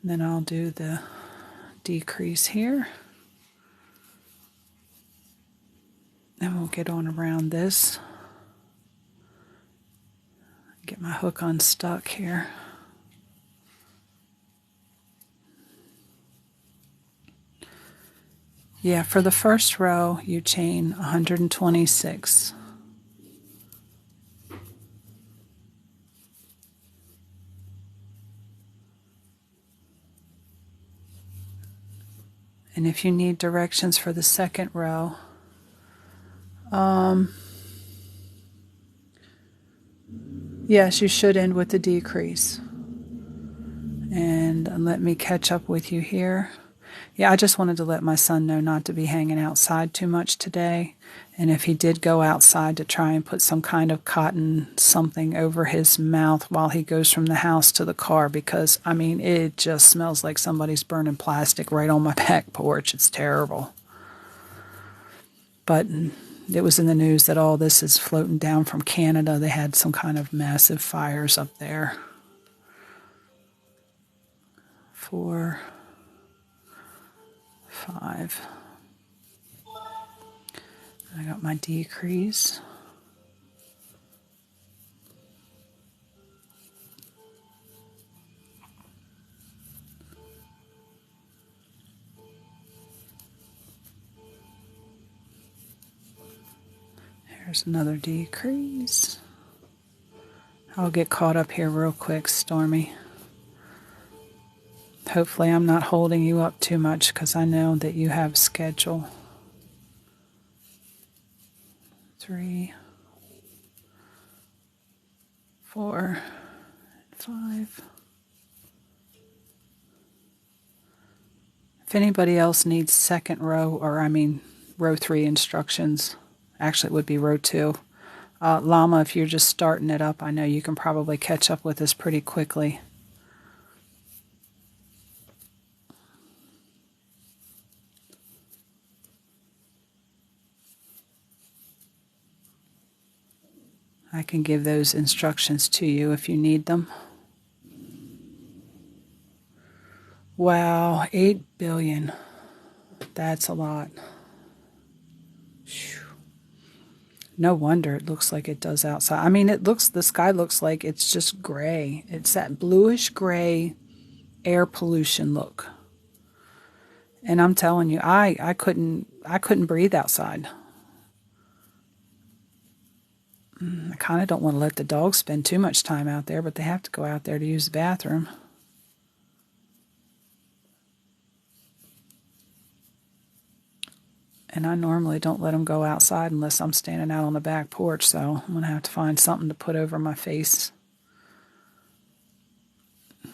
Then I'll do the decrease here. Then we'll get on around this. Get my hook unstuck here. Yeah, for the first row, you chain 126. And if you need directions for the second row, yes, you should end with the decrease. And let me catch up with you here. Yeah, I just wanted to let my son know not to be hanging outside too much today. And if he did go outside, to try and put some kind of cotton something over his mouth while he goes from the house to the car, because, I mean, it just smells like somebody's burning plastic right on my back porch. It's terrible. But it was in the news that all this is floating down from Canada. They had some kind of massive fires up there. 4, 5. I got my decrease. Here's another decrease. I'll get caught up here real quick, Stormy. Hopefully I'm not holding you up too much, because I know that you have schedule. 3, 4, 5. If anybody else needs second row, or I mean row 3 instructions, actually it would be row 2. Llama, if you're just starting it up, I know you can probably catch up with this pretty quickly. I can give those instructions to you if you need them. Wow, 8 billion. That's a lot. Whew. No wonder it looks like it does outside. I mean, the sky looks like it's just gray. It's that bluish gray air pollution look. And I'm telling you, I couldn't breathe outside. I kind of don't want to let the dogs spend too much time out there, but they have to go out there to use the bathroom. And I normally don't let them go outside unless I'm standing out on the back porch, so I'm going to have to find something to put over my face.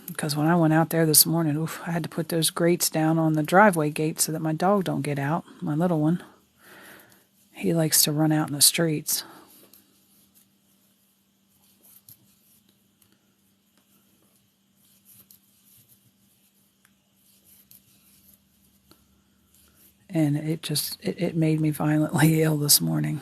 Because when I went out there this morning, oof, I had to put those grates down on the driveway gate so that my dog don't get out, my little one. He likes to run out in the streets. And it made me violently ill this morning.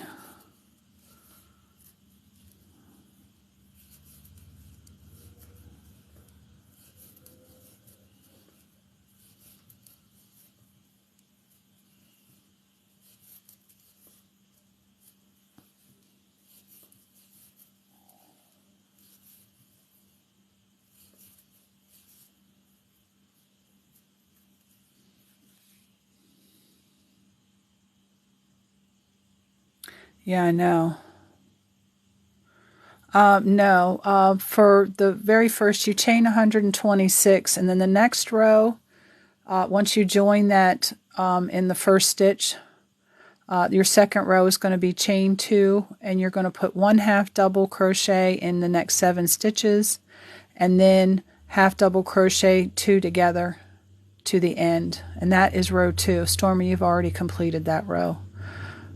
Yeah, I know. No, for the very first, you chain 126, and then the next row, once you join that in the first stitch, your second row is going to be chain 2, and you're going to put 1/2 double crochet in the next 7 stitches, and then half double crochet 2 together to the end, and that is row 2. Stormy, you've already completed that row.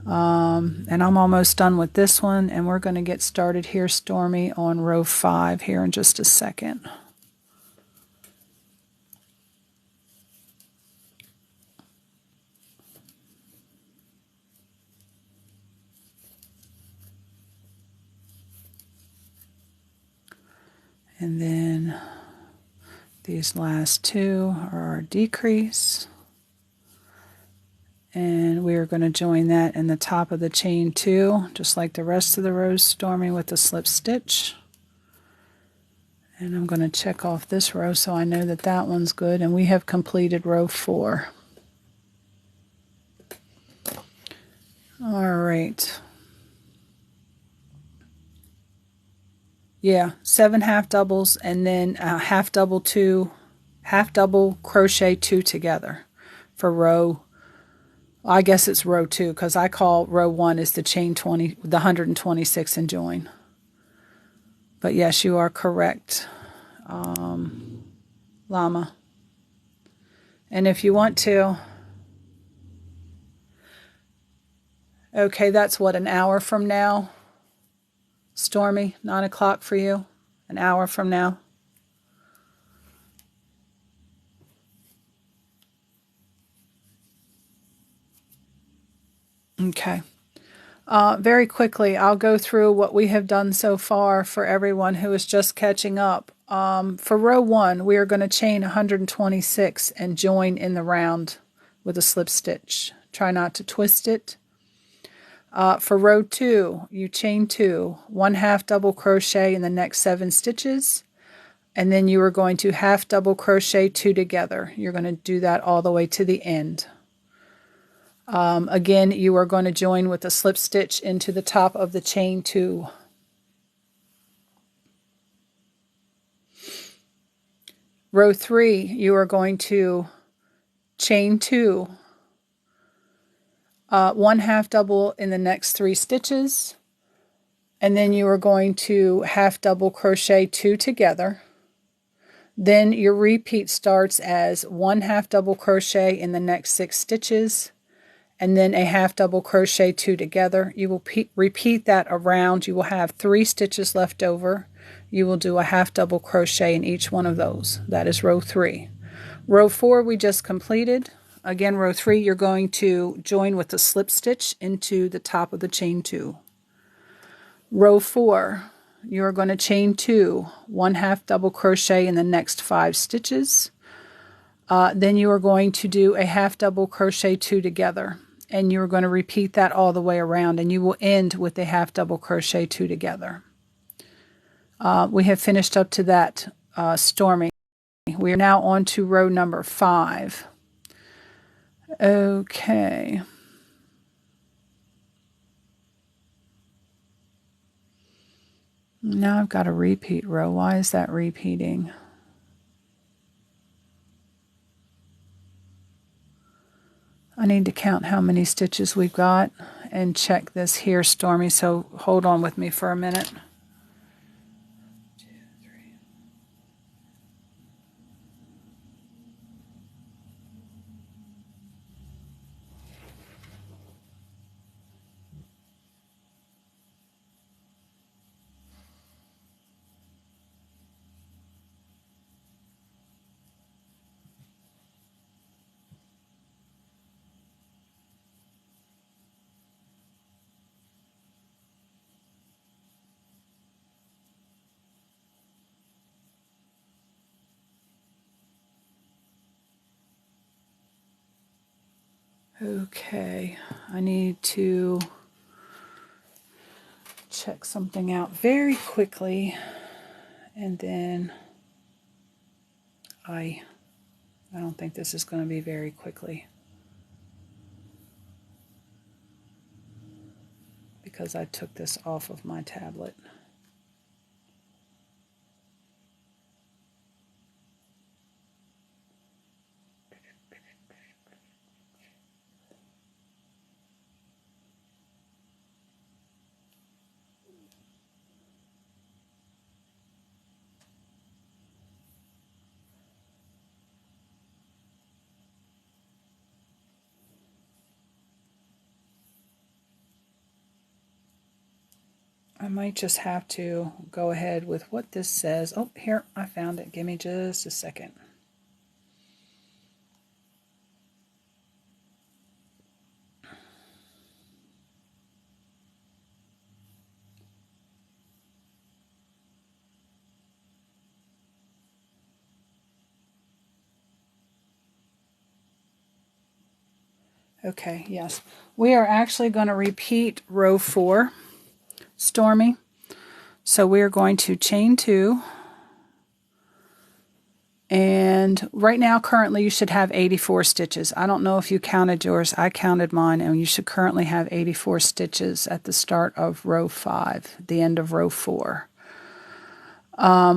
And I'm almost done with this one, and we're going to get started here, Stormy, on row 5 here in just a second. And then these last 2 are our decrease. And we are going to join that in the top of the chain 2, just like the rest of the rows, Stormy, with the slip stitch. And I'm going to check off this row so I know that that one's good. And we have completed row 4. All right. Yeah, 7 half doubles and then half double crochet 2 together for row. I guess it's row 2 because I call row 1 is the chain 20, the 126 and join. But yes, you are correct, Llama. And if you want to, okay, that's what, an hour from now? Stormy, 9 o'clock for you? An hour from now? Okay. Very quickly, I'll go through what we have done so far for everyone who is just catching up. For row 1, we are going to chain 126 and join in the round with a slip stitch. Try not to twist it. For row 2, you chain 2, 1 half double crochet in the next 7 stitches, and then you are going to half double crochet 2 together. You're going to do that all the way to the end. Again, you are going to join with a slip stitch into the top of the chain 2. Row 3, you are going to chain 2, 1 half double in the next 3 stitches, and then you are going to half double crochet 2 together. Then your repeat starts as 1 half double crochet in the next 6 stitches, and then a half double crochet 2 together. You will repeat that around. You will have 3 stitches left over. You will do a half double crochet in each one of those. That is row 3. Row 4 we just completed. Again, row 3, you're going to join with a slip stitch into the top of the chain 2. Row 4, you're going to chain 2, 1 half double crochet in the next 5 stitches. Then you are going to do a half double crochet 2 together. And you're going to repeat that all the way around, and you will end with a half double crochet 2 together. We have finished up to that, Stormy. We are now on to row number 5. Okay. Now I've got a repeat row. Why is that repeating? I need to count how many stitches we've got and check this here, Stormy, so hold on with me for a minute. 2, 3. Okay, I need to check something out very quickly, and then I don't think this is going to be very quickly because I took this off of my tablet. I might just have to go ahead with what this says. Oh, here, I found it. Give me just a second. Okay, yes. We are actually going to repeat row 4, Stormy. So we're going to chain 2. And right now, currently, you should have 84 stitches. I don't know if you counted yours. I counted mine, and you should currently have 84 stitches at the start of row 5, the end of row 4.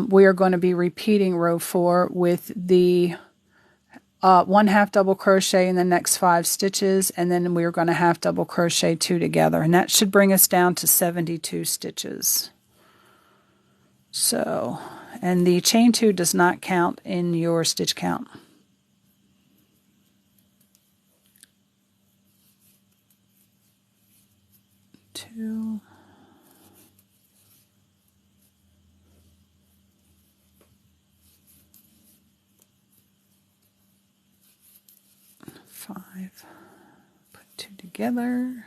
We are going to be repeating row 4 with the 1 half double crochet in the next 5 stitches, and then we're going to half double crochet 2 together, and that should bring us down to 72 stitches. So, and the chain 2 does not count in your stitch count. Two, 5, put 2 together.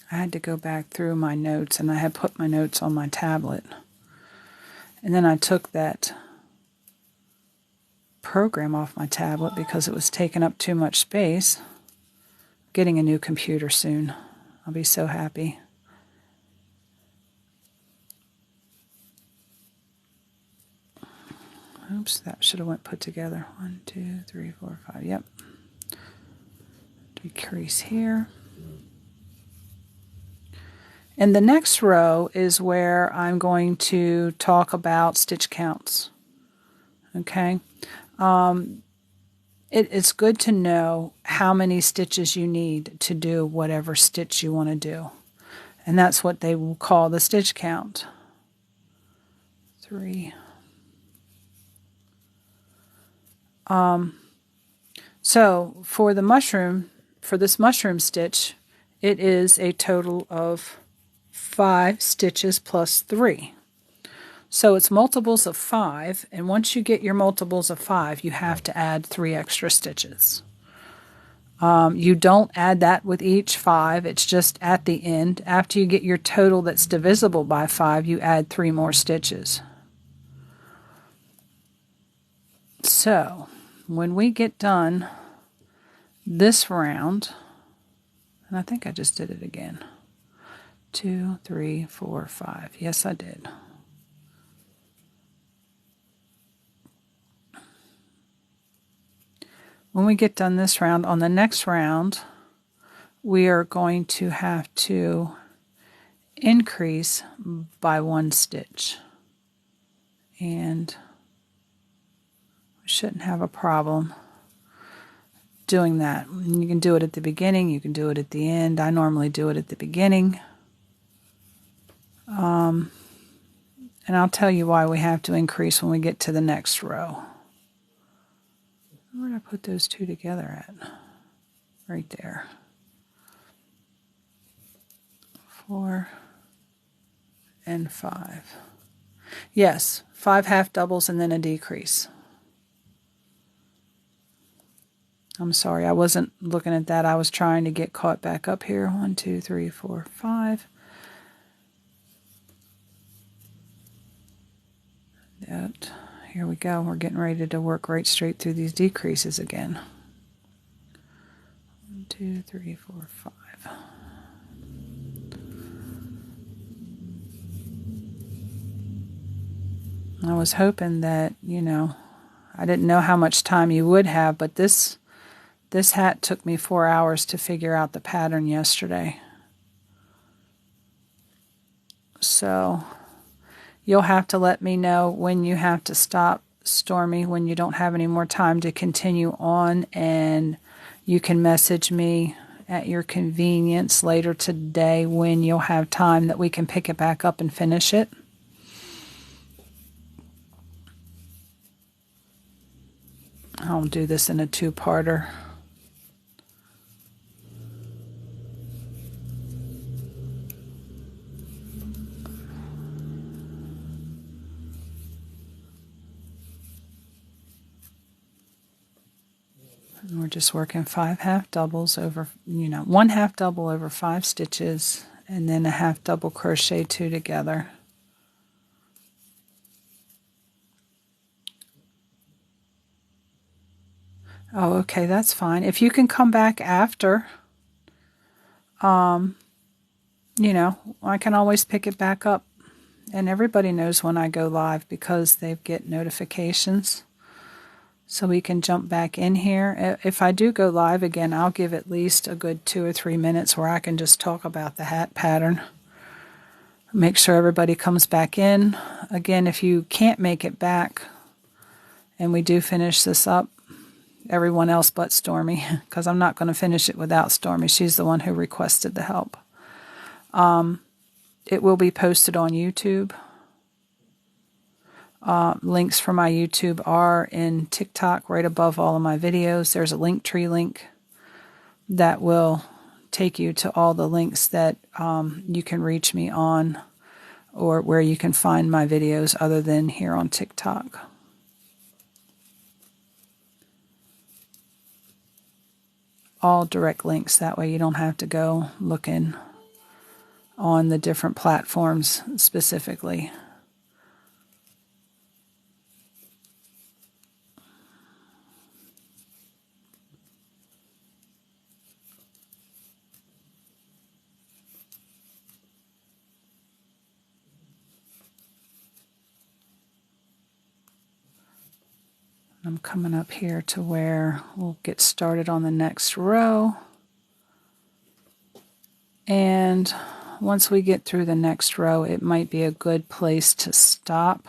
I had to go back through my notes, and I had put my notes on my tablet. And then I took that program off my tablet because it was taking up too much space. Getting a new computer soon. I'll be so happy. Oops, that should have went put together. 1, 2, 3, 4, 5. Yep. Decrease here. And the next row is where I'm going to talk about stitch counts. Okay. It's good to know how many stitches you need to do whatever stitch you want to do. And that's what they will call the stitch count. 3. So for this mushroom stitch, it is a total of 5 stitches plus 3. So it's multiples of 5, and once you get your multiples of 5, you have to add 3 extra stitches. You don't add that with each 5, it's just at the end. After you get your total that's divisible by 5, you add 3 more stitches. So when we get done this round, and I think I just did it again. 2, 3, 4, 5. Yes, I did. When we get done this round, on the next round, we are going to have to increase by 1 stitch. And we shouldn't have a problem doing that. You can do it at the beginning, you can do it at the end. I normally do it at the beginning. And I'll tell you why we have to increase when we get to the next row. Where did I put those 2 together at? Right there. 4 and 5. Yes, 5 half doubles and then a decrease. I'm sorry, I wasn't looking at that. I was trying to get caught back up here. 1, 2, 3, 4, 5. That. Here we go. We're getting ready to work right straight through these decreases again. 1, 2, 3, 4, 5. I was hoping that, I didn't know how much time you would have, but this hat took me 4 hours to figure out the pattern yesterday. So you'll have to let me know when you have to stop, Stormy, when you don't have any more time to continue on, and you can message me at your convenience later today when you'll have time that we can pick it back up and finish it. I'll do this in a 2-parter. And we're just working 5 half doubles over, 1 half double over 5 stitches, and then a half double crochet 2 together. Oh, okay, that's fine. If you can come back after, I can always pick it back up. And everybody knows when I go live because they get notifications. So we can jump back in here. If I do go live again, I'll give at least a good 2 or 3 minutes where I can just talk about the hat pattern. Make sure everybody comes back in. Again, if you can't make it back and we do finish this up, everyone else but Stormy, because I'm not going to finish it without Stormy. She's the one who requested the help. It will be posted on YouTube. Links for my YouTube are in TikTok right above all of my videos. There's a Linktree link that will take you to all the links that you can reach me on, or where you can find my videos other than here on TikTok. All direct links, that way you don't have to go looking on the different platforms specifically. I'm coming up here to where we'll get started on the next row. And once we get through the next row, it might be a good place to stop.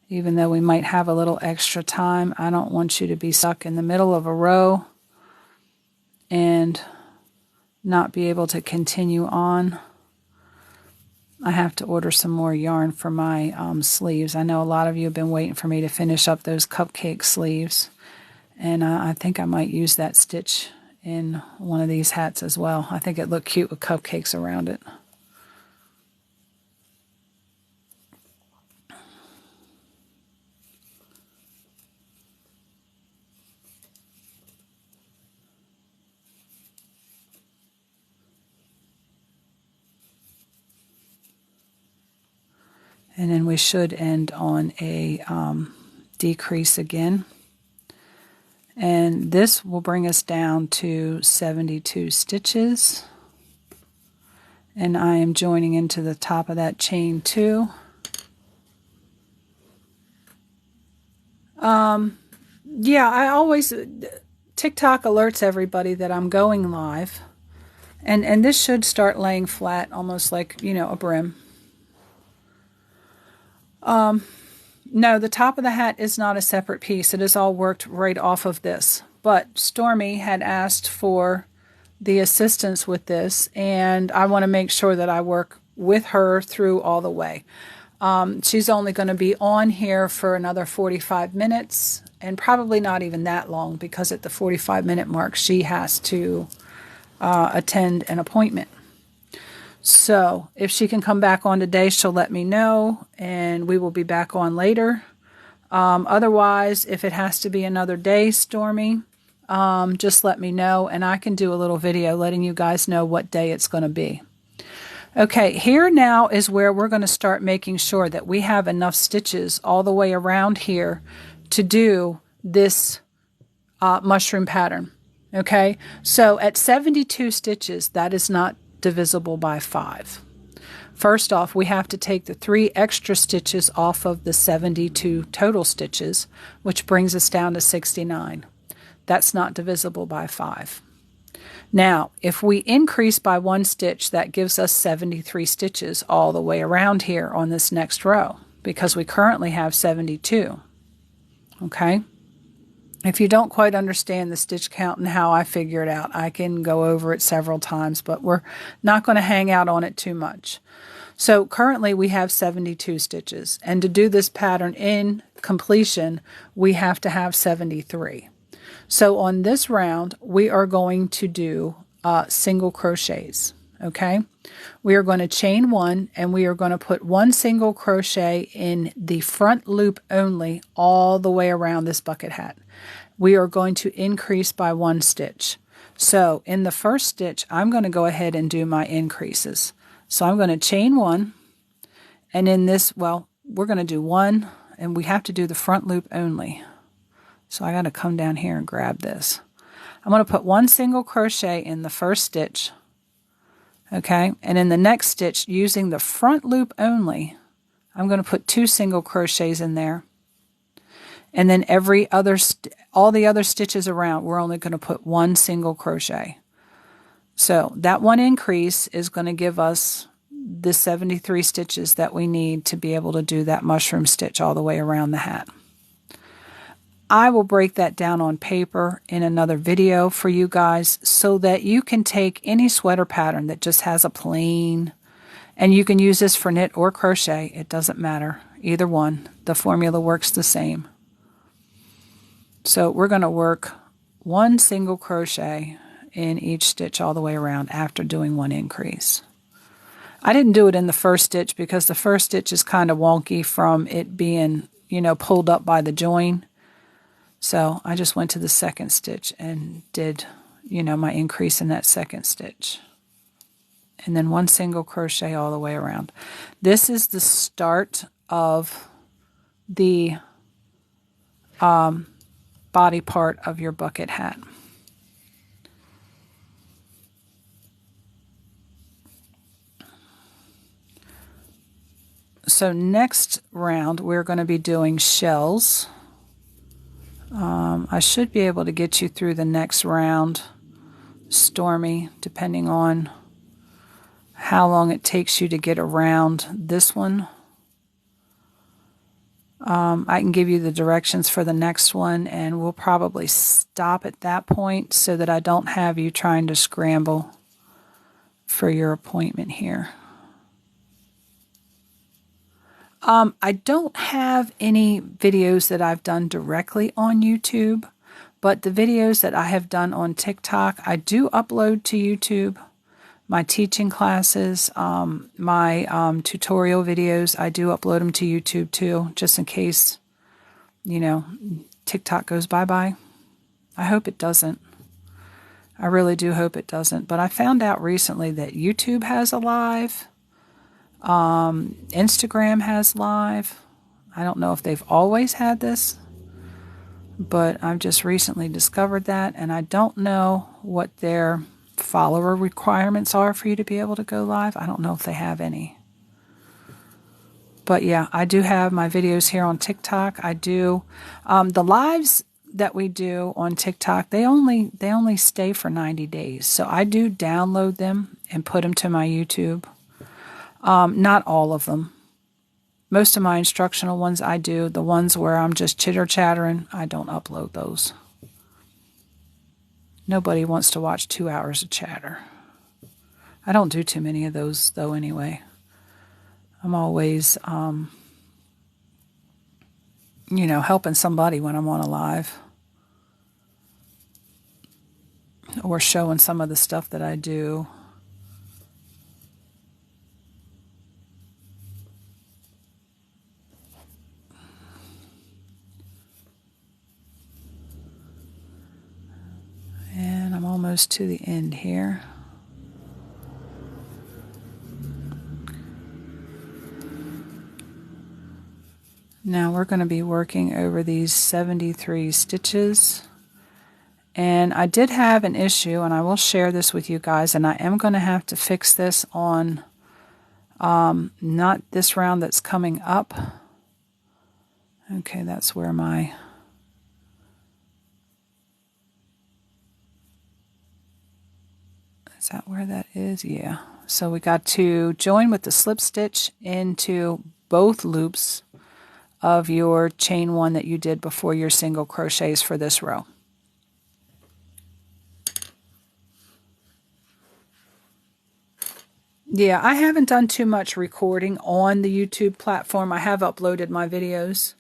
Even though we might have a little extra time, I don't want you to be stuck in the middle of a row and not be able to continue on. I have to order some more yarn for my sleeves. I know a lot of you have been waiting for me to finish up those cupcake sleeves. And I think I might use that stitch in one of these hats as well. I think it looked cute with cupcakes around it. And then we should end on a decrease again. And this will bring us down to 72 stitches. And I am joining into the top of that chain 2. Yeah, I always, TikTok alerts everybody that I'm going live. And this should start laying flat, almost like, a brim. No, the top of the hat is not a separate piece. It is all worked right off of this. But Stormy had asked for the assistance with this, and I want to make sure that I work with her through all the way. She's only going to be on here for another 45 minutes, and probably not even that long, because at the 45-minute mark, she has to attend an appointment. So if she can come back on today, she'll let me know, and we will be back on later. Otherwise, if it has to be another day, Stormy, just let me know, and I can do a little video letting you guys know what day it's going to be. Okay, here now is where we're going to start making sure that we have enough stitches all the way around here to do this mushroom pattern. Okay, so at 72 stitches, that is not divisible by 5. First off, we have to take the 3 extra stitches off of the 72 total stitches, which brings us down to 69. That's not divisible by 5. Now, if we increase by 1 stitch, that gives us 73 stitches all the way around here on this next row, because we currently have 72. Okay? If you don't quite understand the stitch count and how I figure it out, I can go over it several times, but we're not going to hang out on it too much. So currently we have 72 stitches, and to do this pattern in completion, we have to have 73. So on this round, we are going to do single crochets. Okay, we are going to chain 1, and we are going to put 1 single crochet in the front loop only all the way around this bucket hat. we are going to increase by 1 stitch. So in the first stitch, I'm going to go ahead and do my increases. So I'm going to chain 1, and in this, well, we're going to do 1, and we have to do the front loop only. So I got to come down here and grab this. I'm going to put 1 single crochet in the first stitch, okay? And in the next stitch, using the front loop only, I'm going to put 2 single crochets in there. And then all the other stitches around, we're only going to put 1 single crochet. So that 1 increase is going to give us the 73 stitches that we need to be able to do that mushroom stitch all the way around the hat. I will break that down on paper in another video for you guys so that you can take any sweater pattern that just has a plain, and you can use this for knit or crochet. It doesn't matter. Either one. The formula works the same. So we're going to work 1 single crochet in each stitch all the way around after doing 1 increase. I didn't do it in the first stitch because the first stitch is kind of wonky from it being, pulled up by the join. So I just went to the second stitch and did, my increase in that second stitch. And then 1 single crochet all the way around. This is the start of the body part of your bucket hat. So next round we're going to be doing shells. I should be able to get you through the next round, Stormy, depending on how long it takes you to get around this one. I can give you the directions for the next one, and we'll probably stop at that point so that I don't have you trying to scramble for your appointment here. I don't have any videos that I've done directly on YouTube, but the videos that I have done on TikTok, I do upload to YouTube. My teaching classes, my tutorial videos, I do upload them to YouTube too, just in case, TikTok goes bye-bye. I hope it doesn't. I really do hope it doesn't. But I found out recently that YouTube has a live. Instagram has live. I don't know if they've always had this, but I've just recently discovered that, and I don't know what their follower requirements are for you to be able to go live. I don't know if they have any. But yeah, I do have my videos here on TikTok. I do the lives that we do on TikTok. They only stay for 90 days. So I do download them and put them to my YouTube. Not all of them. Most of my instructional ones I do. The ones where I'm just chitter-chattering, I don't upload those. Nobody wants to watch 2 hours of chatter. I don't do too many of those, though, anyway. I'm always, helping somebody when I'm on a live. Or showing some of the stuff that I do. And I'm almost to the end here. Now we're going to be working over these 73 stitches. And I did have an issue, and I will share this with you guys, and I am going to have to fix this on not this round that's coming up. Okay, that's where my... Is that where that is? Yeah. So we got to join with the slip stitch into both loops of your chain 1 that you did before your single crochets for this row. Yeah, I haven't done too much recording on the YouTube platform. I have uploaded my videos.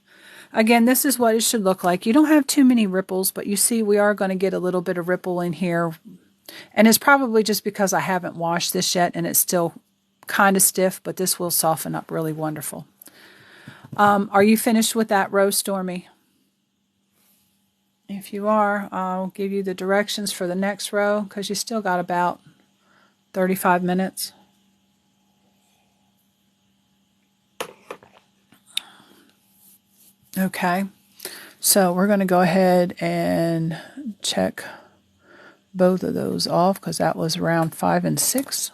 Again, this is what it should look like. You don't have too many ripples, but you see we are going to get a little bit of ripple in here. And it's probably just because I haven't washed this yet and it's still kind of stiff, but this will soften up really wonderful. Are you finished with that row, Stormy? If you are, I'll give you the directions for the next row because you still got about 35 minutes. Okay, so we're going to go ahead and check both of those off because that was round 5 and 6.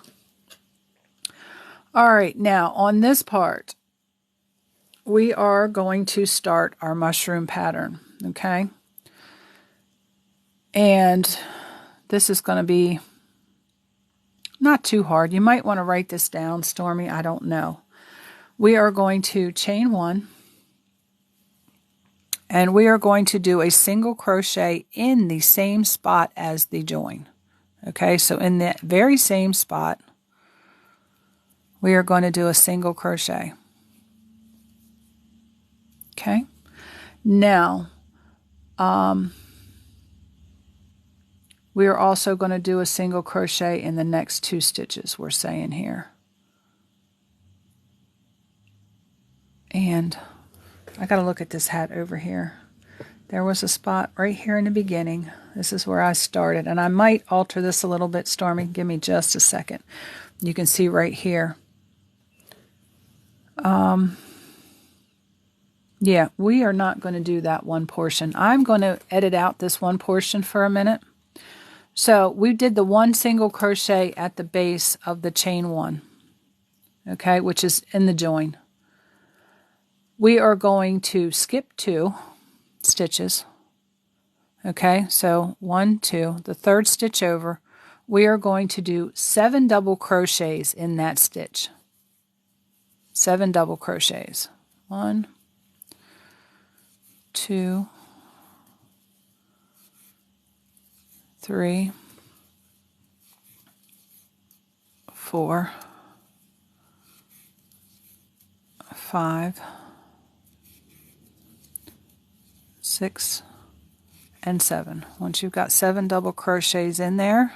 All right, now on this part, we are going to start our mushroom pattern, okay? And this is going to be not too hard. You might want to write this down, Stormy. I don't know. We are going to chain 1, and we are going to do a single crochet in the same spot as the join. Okay, so in that very same spot, we are going to do a single crochet. Okay, now we are also going to do a single crochet in the next 2 stitches we're saying here. And I got to look at this hat over here. There was a spot right here in the beginning. This is where I started, and I might alter this a little bit, Stormy. Give me just a second. You can see right here. Yeah, we are not going to do that one portion. I'm going to edit out this one portion for a minute. So we did the 1 single crochet at the base of the chain 1, okay, which is in the join. We are going to skip 2 stitches, okay, so 1, 2, the 3rd stitch over. We are going to do 7 double crochets in that stitch. 7 double crochets. 1, 2, 3, 4, 5, 6, and 7. Once you've got 7 double crochets in there,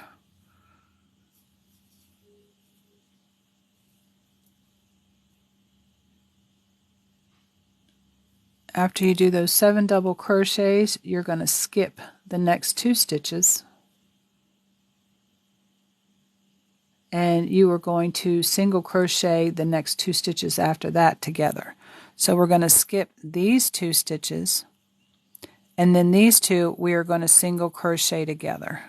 after you do those 7 double crochets, you're going to skip the next 2 stitches, and you are going to single crochet the next 2 stitches after that together. So we're going to skip these 2 stitches, and then these 2 we are going to single crochet together.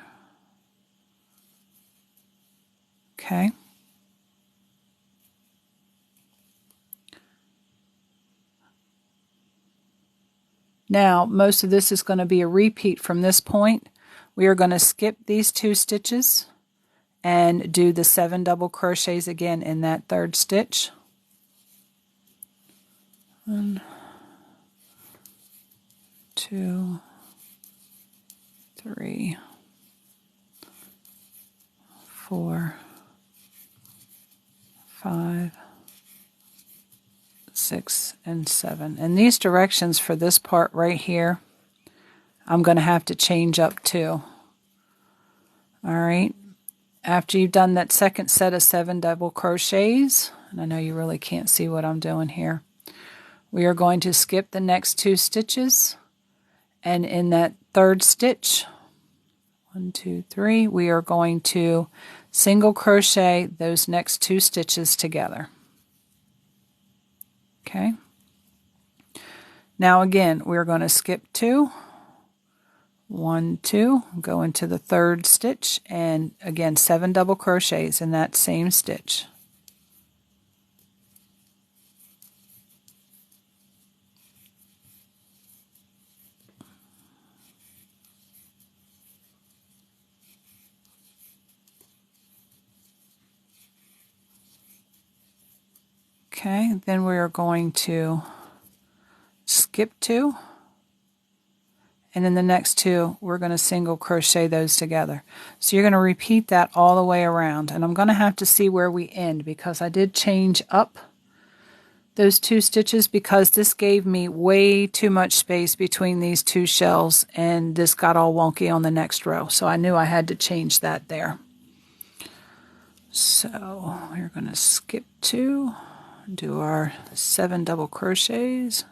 Okay. Now, most of this is going to be a repeat from this point. We are going to skip these 2 stitches and do the 7 double crochets again in that 3rd stitch. 1, 2, 3, 4, 5, 6, and 7. And these directions for this part right here, I'm going to have to change up too. All right. After you've done that second set of 7 double crochets, and I know you really can't see what I'm doing here, we are going to skip the next 2 stitches, and in that 3rd stitch, 1, 2, 3, we are going to single crochet those next 2 stitches together. Okay. Now again, we're going to skip 2, 1, 2, go into the 3rd stitch, and again 7 double crochets in that same stitch. Okay, then we are going to skip 2, and in the next 2 we're going to single crochet those together. So you're going to repeat that all the way around, and I'm going to have to see where we end because I did change up those 2 stitches because this gave me way too much space between these 2 shells, and this got all wonky on the next row, so I knew I had to change that there. So we're going to skip 2, do our 7 double crochets,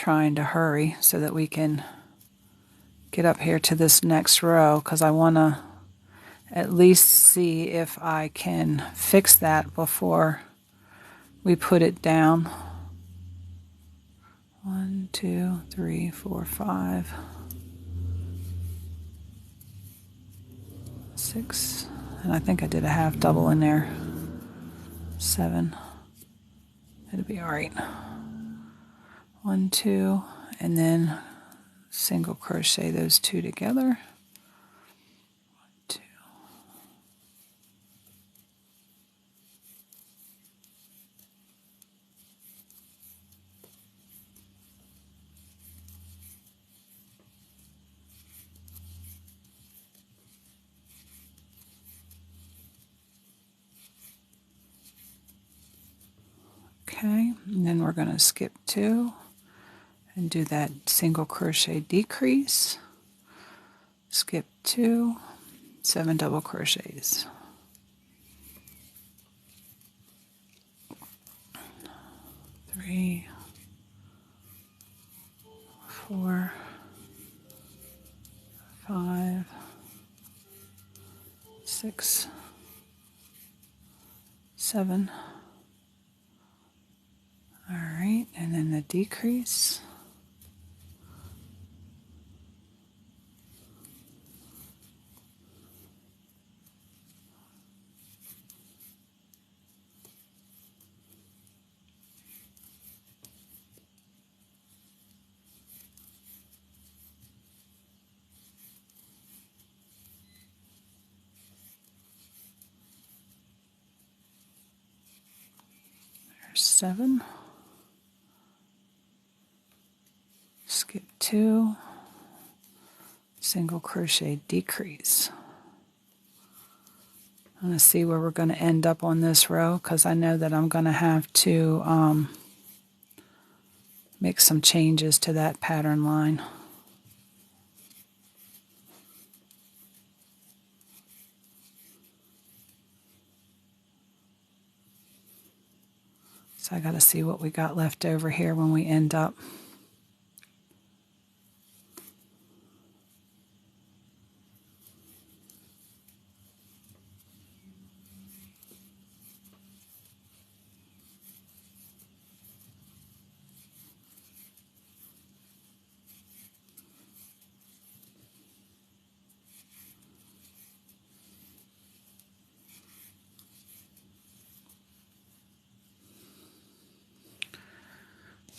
trying to hurry so that we can get up here to this next row, because I want to at least see if I can fix that before we put it down. 1, 2, 3, 4, 5, 6, and I think I did a half double in there. 7. It'll be all right. 1, 2, and then single crochet those two together. 2. Okay, and then we're going to skip 2 and do that single crochet decrease. Skip 2, 7 double crochets. 3, 4, 5, 6, 7. All right, and then the decrease. There's 7. Skip 2, single crochet decrease. I'm going to see where we're going to end up on this row, because I know that I'm going to have to make some changes to that pattern line. So I got to see what we got left over here when we end up.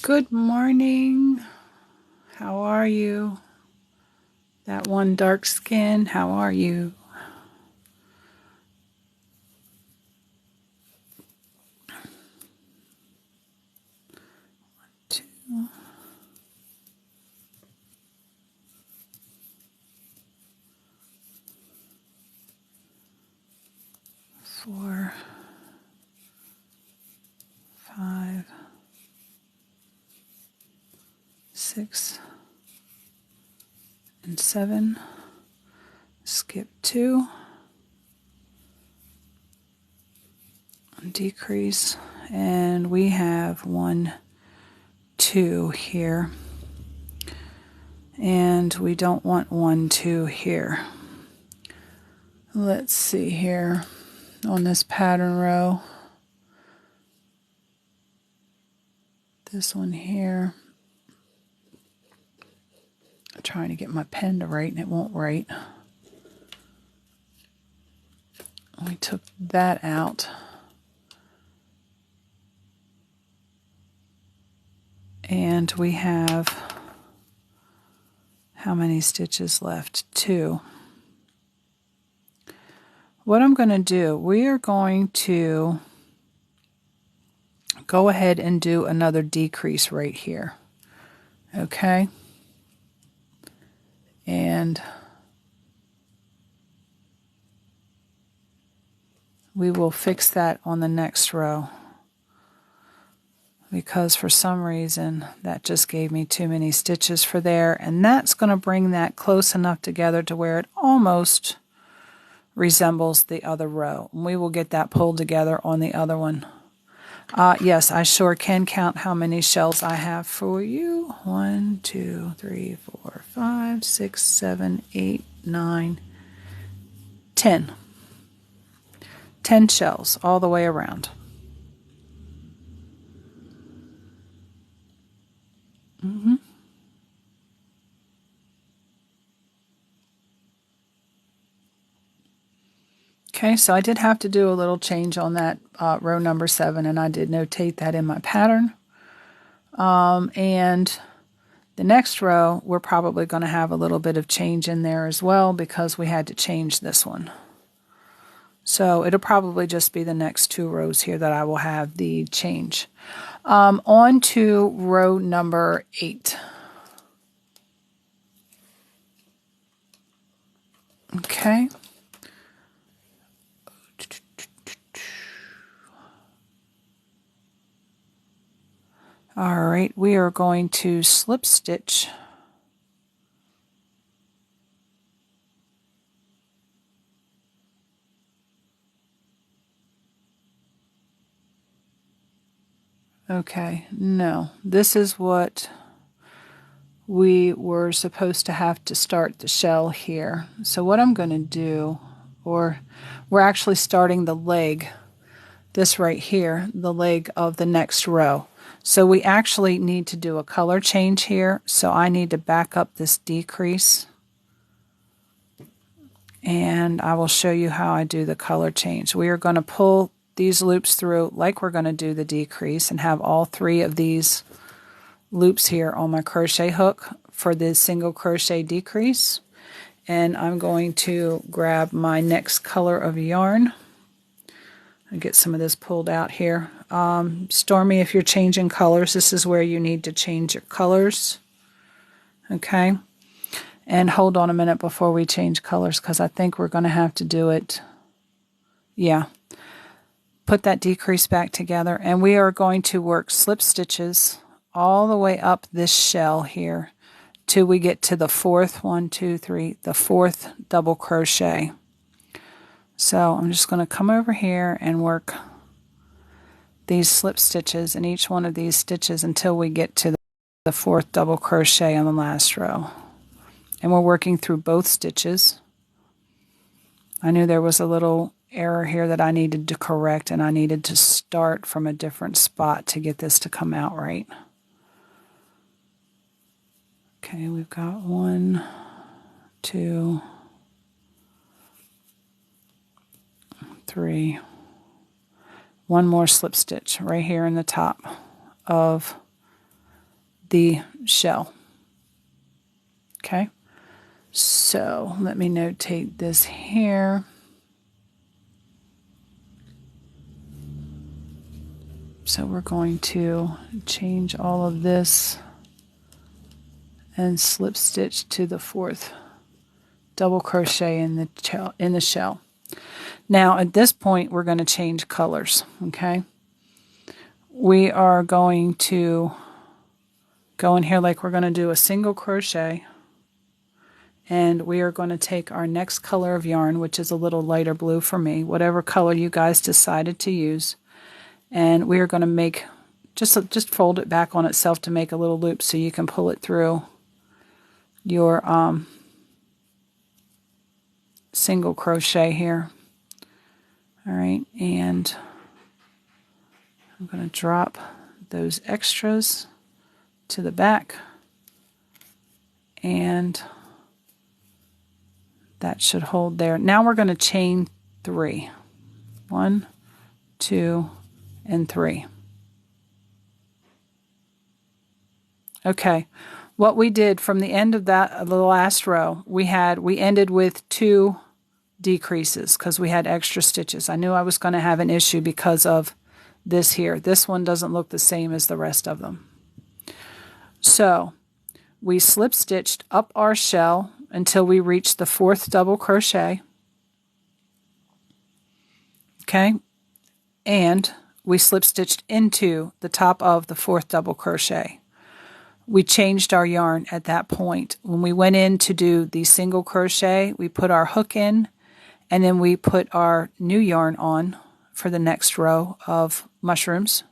Good morning. How are you? That one dark skin, how are you? Two, 4, 5, 6, and 7. Skip 2. Decrease. And we have 1, 2 here. And we don't want 1, 2 here. Let's see here on this pattern row. This one here. I'm trying to get my pen to write and it won't write. We took that out. And we have how many stitches left? 2. What I'm going to do, we are going to go ahead and do another decrease right here. Okay? And we will fix that on the next row, because for some reason that just gave me too many stitches for there, and that's going to bring that close enough together to where it almost resembles the other row. And we will get that pulled together on the other one. Yes, I sure can count how many shells I have for you. 1, 2, 3, 4, 5, 6, 7, 8, 9, 10. 10 shells all the way around. Okay, so I did have to do a little change on that row number 7, and I did notate that in my pattern. And the next row, we're probably going to have a little bit of change in there as well because we had to change this one. So it'll probably just be the next 2 rows here that I will have the change. On to row number 8. Okay. All right, we are going to slip stitch okay, no, this is what we were supposed to have to start the shell here. So what I'm going to do, or we're actually starting the leg, this right here, the leg of the next row. So we actually need to do a color change here. So I need to back up this decrease. And I will show you how I do the color change. We are going to pull these loops through like we're going to do the decrease and have all 3 of these loops here on my crochet hook for the single crochet decrease. And I'm going to grab my next color of yarn and get some of this pulled out here. Stormy, if you're changing colors, this is where you need to change your colors. Okay. And hold on a minute before we change colors because I think we're going to have to do it. Yeah. Put that decrease back together and we are going to work slip stitches all the way up this shell here till we get to the 4th, 1, 2, 3, the 4th double crochet. So I'm just going to come over here and work these slip stitches in each one of these stitches until we get to the 4th double crochet on the last row. And we're working through both stitches. I knew there was a little error here that I needed to correct, and I needed to start from a different spot to get this to come out right. Okay, we've got 1, 2, 3. One more slip stitch right here in the top of the shell. Okay, so let me notate this here. So we're going to change all of this and slip stitch to the 4th double crochet in the shell. Now at this point we're going to change colors. Okay, we are going to go in here like we're going to do a single crochet, and we are going to take our next color of yarn, which is a little lighter blue for me, whatever color you guys decided to use, and we are going to make just fold it back on itself to make a little loop so you can pull it through your single crochet here. All right, and I'm going to drop those extras to the back, and that should hold there. Now we're going to chain 3. 1, 2, and 3. Okay, what we did from the end of the last row, we ended with 2 decreases because we had extra stitches. I knew I was going to have an issue because of this here. This one doesn't look the same as the rest of them. So we slip stitched up our shell until we reached the 4th double crochet. Okay, and we slip stitched into the top of the 4th double crochet. We changed our yarn at that point. When we went in to do the single crochet, we put our hook in, and then we put our new yarn on for the next row of mushrooms.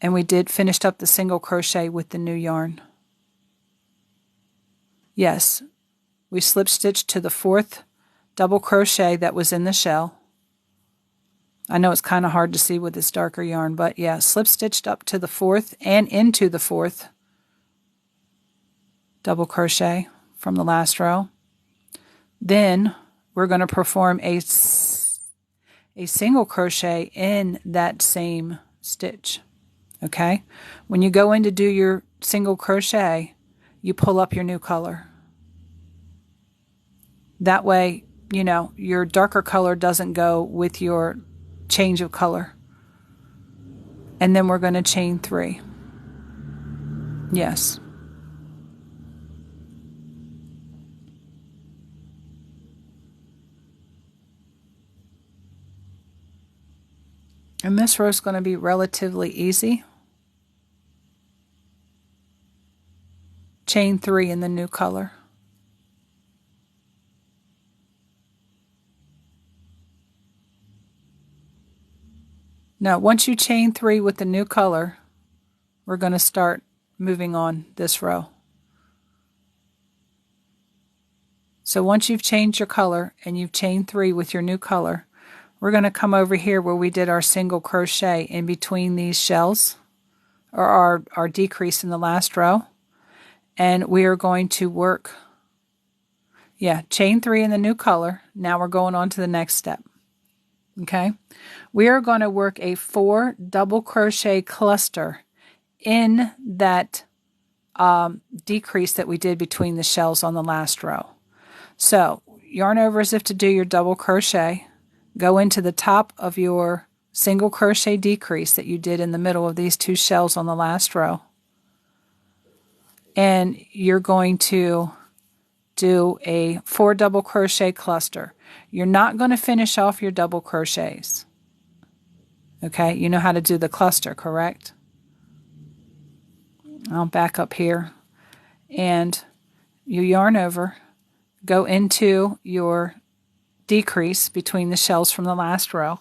And we did finished up the single crochet with the new yarn. Yes, we slip stitched to the 4th double crochet that was in the shell. I know it's kind of hard to see with this darker yarn, but yeah, slip stitched up to the 4th and into the 4th double crochet from the last row. Then we're going to perform a single crochet in that same stitch. Okay? When you go in to do your single crochet, you pull up your new color. That way, you know, your darker color doesn't go with your change of color. And then we're going to chain 3. Yes. And this row is going to be relatively easy. Chain 3 in the new color. Now, once you chain 3 with the new color, we're going to start moving on this row. So once you've changed your color and you've chained 3 with your new color, we're going to come over here where we did our single crochet in between these shells, or our decrease in the last row. And we are going to work, chain 3 in the new color. Now we're going on to the next step. Okay, we are going to work a 4 double crochet cluster in that decrease that we did between the shells on the last row. So yarn over as if to do your double crochet, go into the top of your single crochet decrease that you did in the middle of these 2 shells on the last row, and you're going to do a 4 double crochet cluster. You're not going to finish off your double crochets. Okay, you know how to do the cluster, correct? I'll back up here, and you yarn over, go into your decrease between the shells from the last row.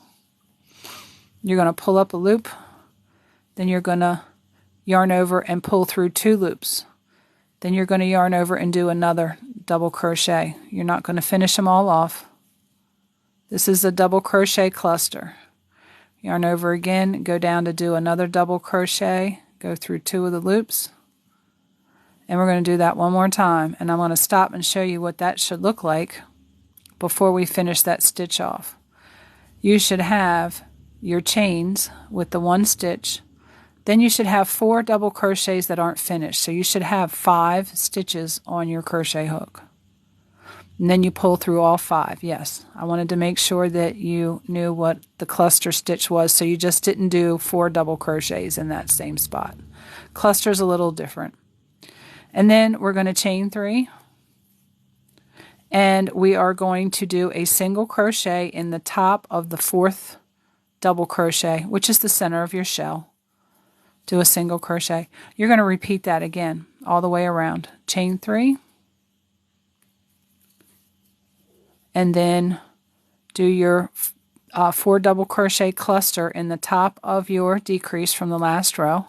You're going to pull up a loop, then you're going to yarn over and pull through 2 loops. Then you're going to yarn over and do another double crochet. You're not going to finish them all off. This is a double crochet cluster. Yarn over again, go down to do another double crochet, go through 2 of the loops, and we're going to do that one more time. And I'm going to stop and show you what that should look like before we finish that stitch off. You should have your chains with the 1 stitch. Then you should have 4 double crochets that aren't finished. So you should have 5 stitches on your crochet hook. And then you pull through all 5. Yes, I wanted to make sure that you knew what the cluster stitch was, so you just didn't do 4 double crochets in that same spot. Cluster's a little different. And then we're going to chain 3. And we are going to do a single crochet in the top of the 4th double crochet, which is the center of your shell. Do a single crochet. You're going to repeat that again all the way around. Chain 3. And then do your 4 double crochet cluster in the top of your decrease from the last row.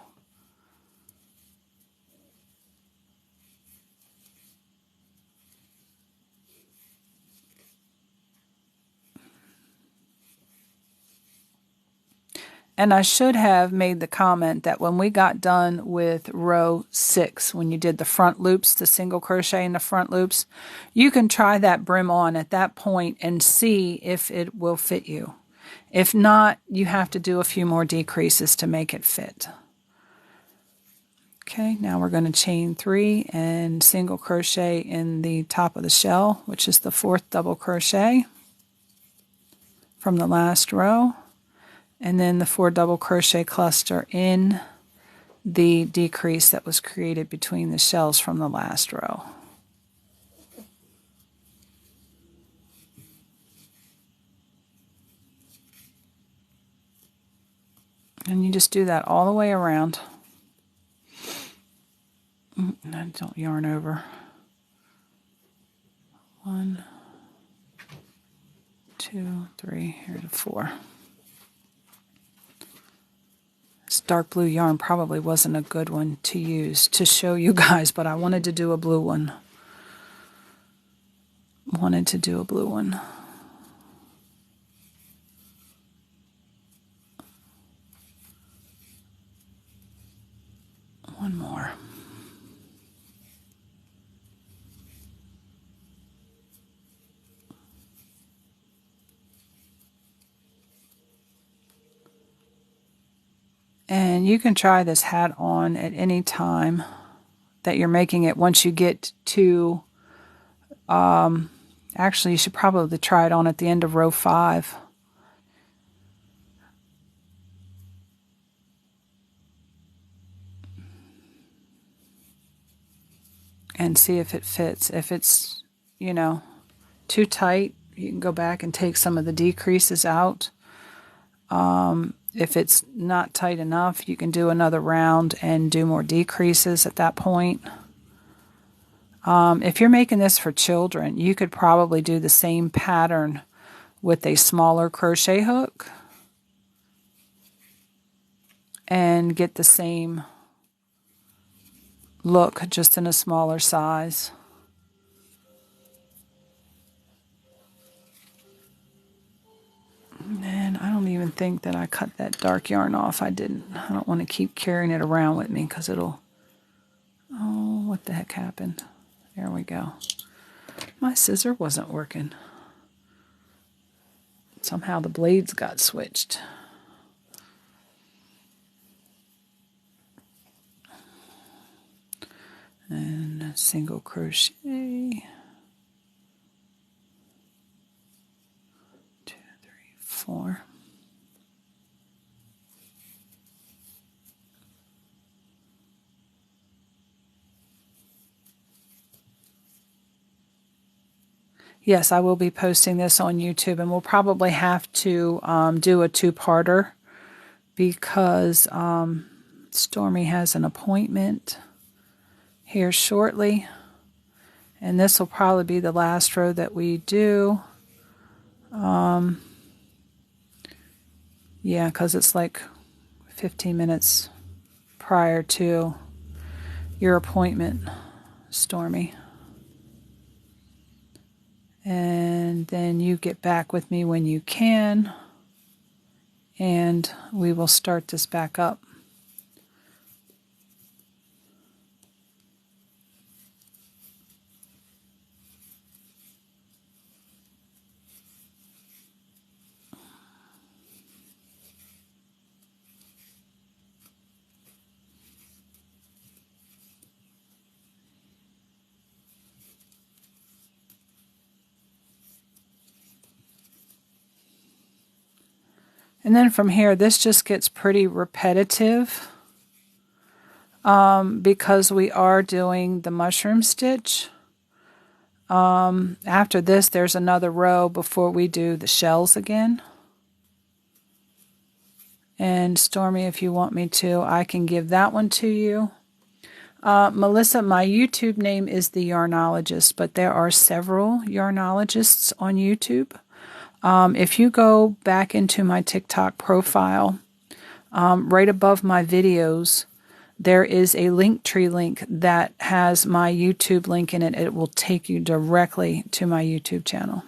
And I should have made the comment that when we got done with row 6, when you did the front loops, the single crochet in the front loops, you can try that brim on at that point and see if it will fit you. If not, you have to do a few more decreases to make it fit. Okay, now we're going to chain 3 and single crochet in the top of the shell, which is the 4th double crochet from the last row. And then the 4 double crochet cluster in the decrease that was created between the shells from the last row. And you just do that all the way around. And don't yarn over. 1, 2, 3, here to 4. dark blue yarn probably wasn't a good one to use to show you guys, but I wanted to do a blue one. Wanted to do a blue one. One more. And you can try this hat on at any time that you're making it. Once you get to, actually you should probably try it on at the end of row 5. And see if it fits. If it's, you know, too tight, you can go back and take some of the decreases out. If it's not tight enough, you can do another round and do more decreases at that point. If you're making this for children, you could probably do the same pattern with a smaller crochet hook and get the same look, just in a smaller size. And I don't even think that I cut that dark yarn off. I didn't. I don't want to keep carrying it around with me because it'll... Oh, what the heck happened? There we go. My scissor wasn't working. Somehow the blades got switched. And a single crochet. 2, 3, 4. Yes, I will be posting this on YouTube, and we'll probably have to do a 2-parter because Stormy has an appointment here shortly, and this will probably be the last row that we do. Yeah, because it's like 15 minutes prior to your appointment, Stormy. And then you get back with me when you can, and we will start this back up. And then from here, this just gets pretty repetitive because we are doing the mushroom stitch. After this, there's another row before we do the shells again. And Stormy, if you want me to, I can give that one to you. Melissa, my YouTube name is The Yarnologist, but there are several yarnologists on YouTube. If you go back into my TikTok profile, right above my videos, there is a Linktree link that has my YouTube link in it. It will take you directly to my YouTube channel.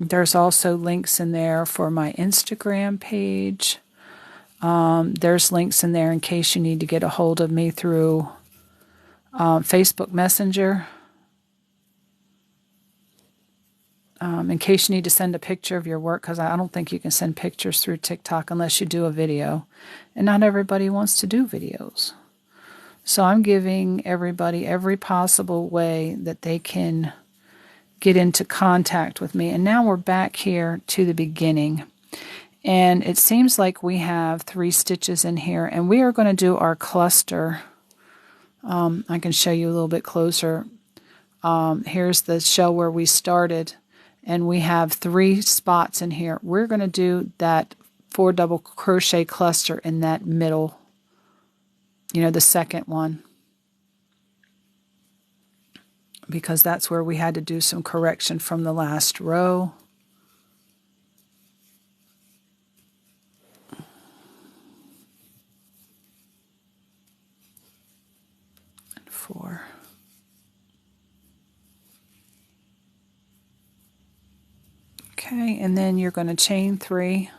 There's also links in there for my Instagram page. There's links in there in case you need to get a hold of me through Facebook Messenger. In case you need to send a picture of your work, because I don't think you can send pictures through TikTok unless you do a video. And not everybody wants to do videos. So I'm giving everybody every possible way that they can get into contact with me. And now we're back here to the beginning. And it seems like we have 3 stitches in here. And we are going to do our cluster. I can show you a little bit closer. Here's the shell where we started. And we have 3 spots in here. We're going to do that 4 double crochet cluster in that middle, the second one, because that's where we had to do some correction from the last row. Okay, and then you're going to chain 3,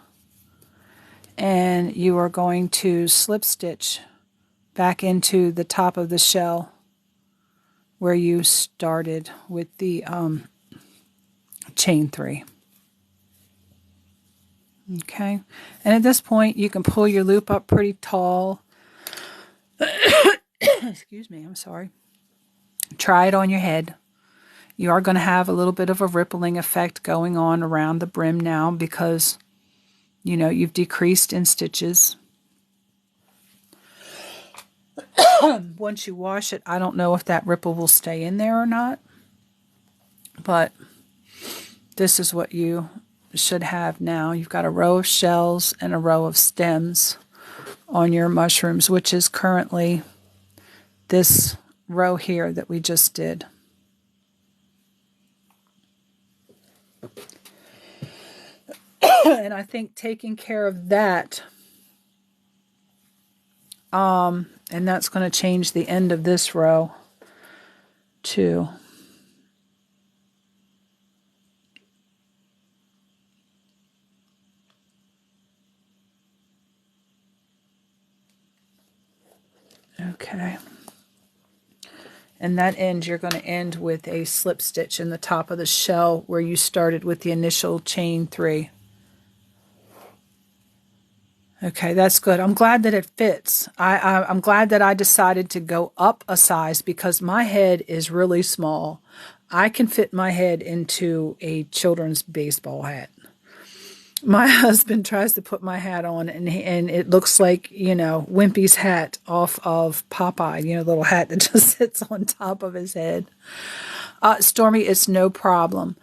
and you are going to slip stitch back into the top of the shell where you started with the chain 3. Okay, and at this point you can pull your loop up pretty tall. Excuse me, I'm sorry. Try it on your head. You are going to have a little bit of a rippling effect going on around the brim now because, you know, you've decreased in stitches. Once you wash it, I don't know if that ripple will stay in there or not, but this is what you should have now. You've got a row of shells and a row of stems on your mushrooms, which is currently this row here that we just did. And I think taking care of that, and that's going to change the end of this row too. Okay. And that end, you're going to end with a slip stitch in the top of the shell where you started with the initial chain 3. Okay, that's good. I'm glad that it fits. I'm glad that I decided to go up a size because my head is really small. I can fit my head into a children's baseball hat. My husband tries to put my hat on, and it looks like, you know, Wimpy's hat off of Popeye, you know, the little hat that just sits on top of his head. Stormy, it's no problem.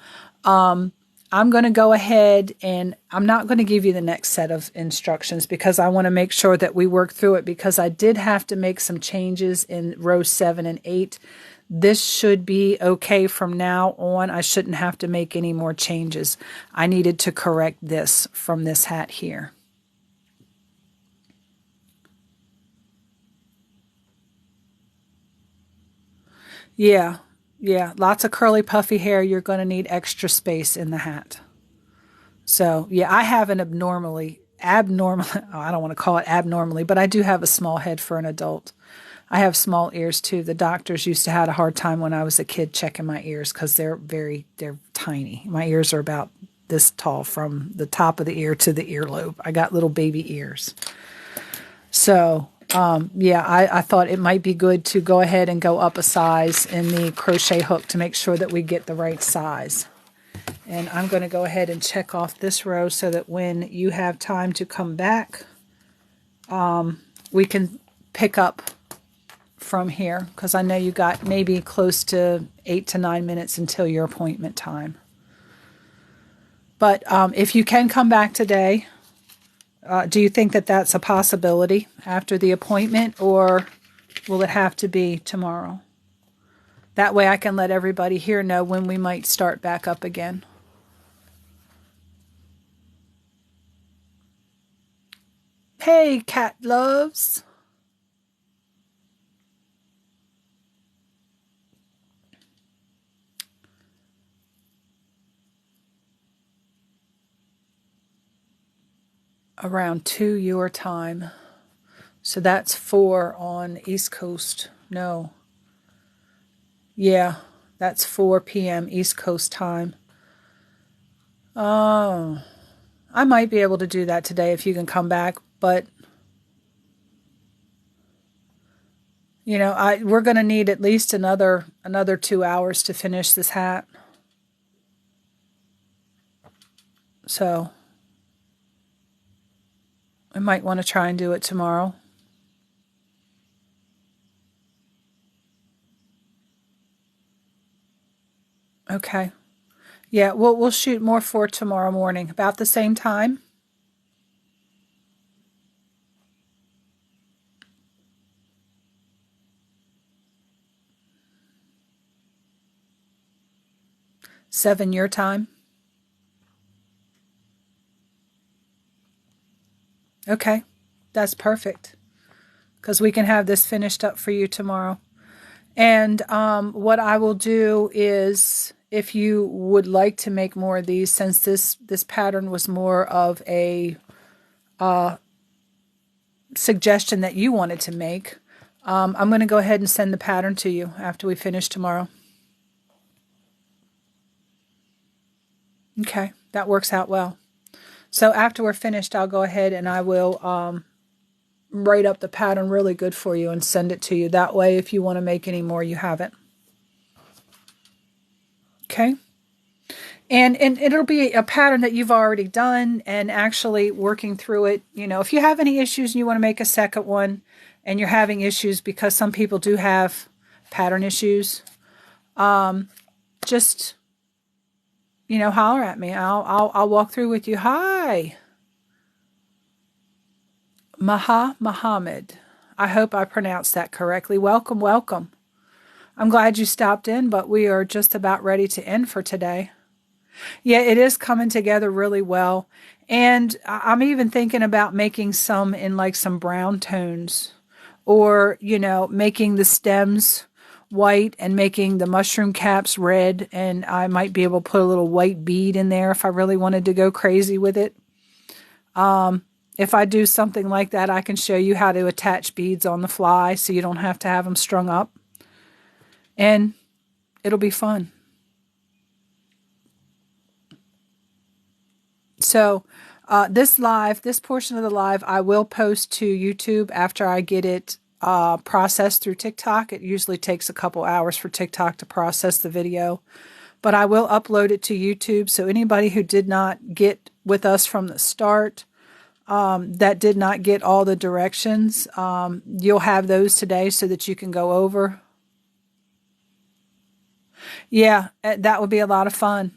I'm going to go ahead, and I'm not going to give you the next set of instructions because I want to make sure that we work through it, because I did have to make some changes in row 7 and 8. This should be okay from now on. I shouldn't have to make any more changes. I needed to correct this from this hat here. Yeah, lots of curly puffy hair. You're going to need extra space in the hat. So, yeah, I have an abnormally, I don't want to call it abnormally, but I do have a small head for an adult. I have small ears too. The doctors used to have a hard time when I was a kid checking my ears because they're tiny. My ears are about this tall from the top of the ear to the earlobe. I got little baby ears. So, yeah, I thought it might be good to go ahead and go up a size in the crochet hook to make sure that we get the right size. And I'm going to go ahead and check off this row so that when you have time to come back, we can pick up from here, because I know you got maybe close to 8 to 9 minutes until your appointment time. But if you can come back today, do you think that that's a possibility after the appointment, or will it have to be tomorrow? That way I can let everybody here know when we might start back up again. Hey, cat loves. Around 2 your time. So that's 4 on East Coast. No. Yeah, that's 4 p.m. East Coast time. Oh, I might be able to do that today if you can come back, but you know, we're going to need at least another 2 hours to finish this hat. So I might want to try and do it tomorrow. Okay. Yeah, we'll shoot more for tomorrow morning, about the same time. Seven your time. Okay, that's perfect, because we can have this finished up for you tomorrow. And what I will do is, if you would like to make more of these, since this pattern was more of a suggestion that you wanted to make, I'm going to go ahead and send the pattern to you after we finish tomorrow. Okay, that works out well. So after we're finished, I'll go ahead and I will write up the pattern really good for you and send it to you. That way, if you want to make any more, you have it. Okay? And it'll be a pattern that you've already done, and actually working through it. You know, if you have any issues and you want to make a second one and you're having issues, because some people do have pattern issues, just, you know, holler at me. I'll walk through with you. Hi. Muhammad. I hope I pronounced that correctly. Welcome, welcome. I'm glad you stopped in, but we are just about ready to end for today. Yeah, it is coming together really well. And I'm even thinking about making some in like some brown tones, or, you know, making the stems white and making the mushroom caps red. And I might be able to put a little white bead in there if I really wanted to go crazy with it. If I do something like that, I can show you how to attach beads on the fly so you don't have to have them strung up. And it'll be fun. So this portion of the live, I will post to YouTube after I get it processed through TikTok. It usually takes a couple hours for TikTok to process the video. But I will upload it to YouTube. So anybody who did not get with us from the start, that did not get all the directions, you'll have those today so that you can go over. Yeah, that would be a lot of fun.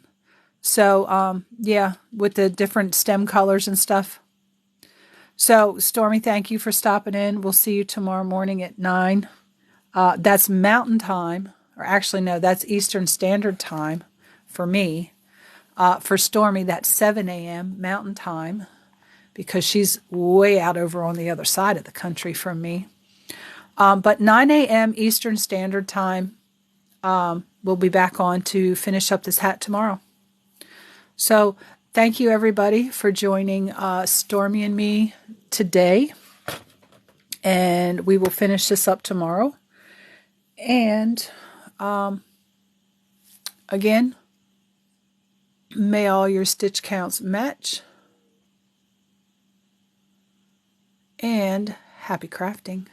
So, yeah, with the different stem colors and stuff. So, Stormy, thank you for stopping in. We'll see you tomorrow morning at 9. That's Mountain Time. Or actually, no, that's Eastern Standard Time for me. For Stormy, that's 7 a.m. Mountain Time, because she's way out over on the other side of the country from me. But 9 a.m. Eastern Standard Time, we'll be back on to finish up this hat tomorrow. So thank you, everybody, for joining Stormy and me today. And we will finish this up tomorrow. And again, may all your stitch counts match. And happy crafting.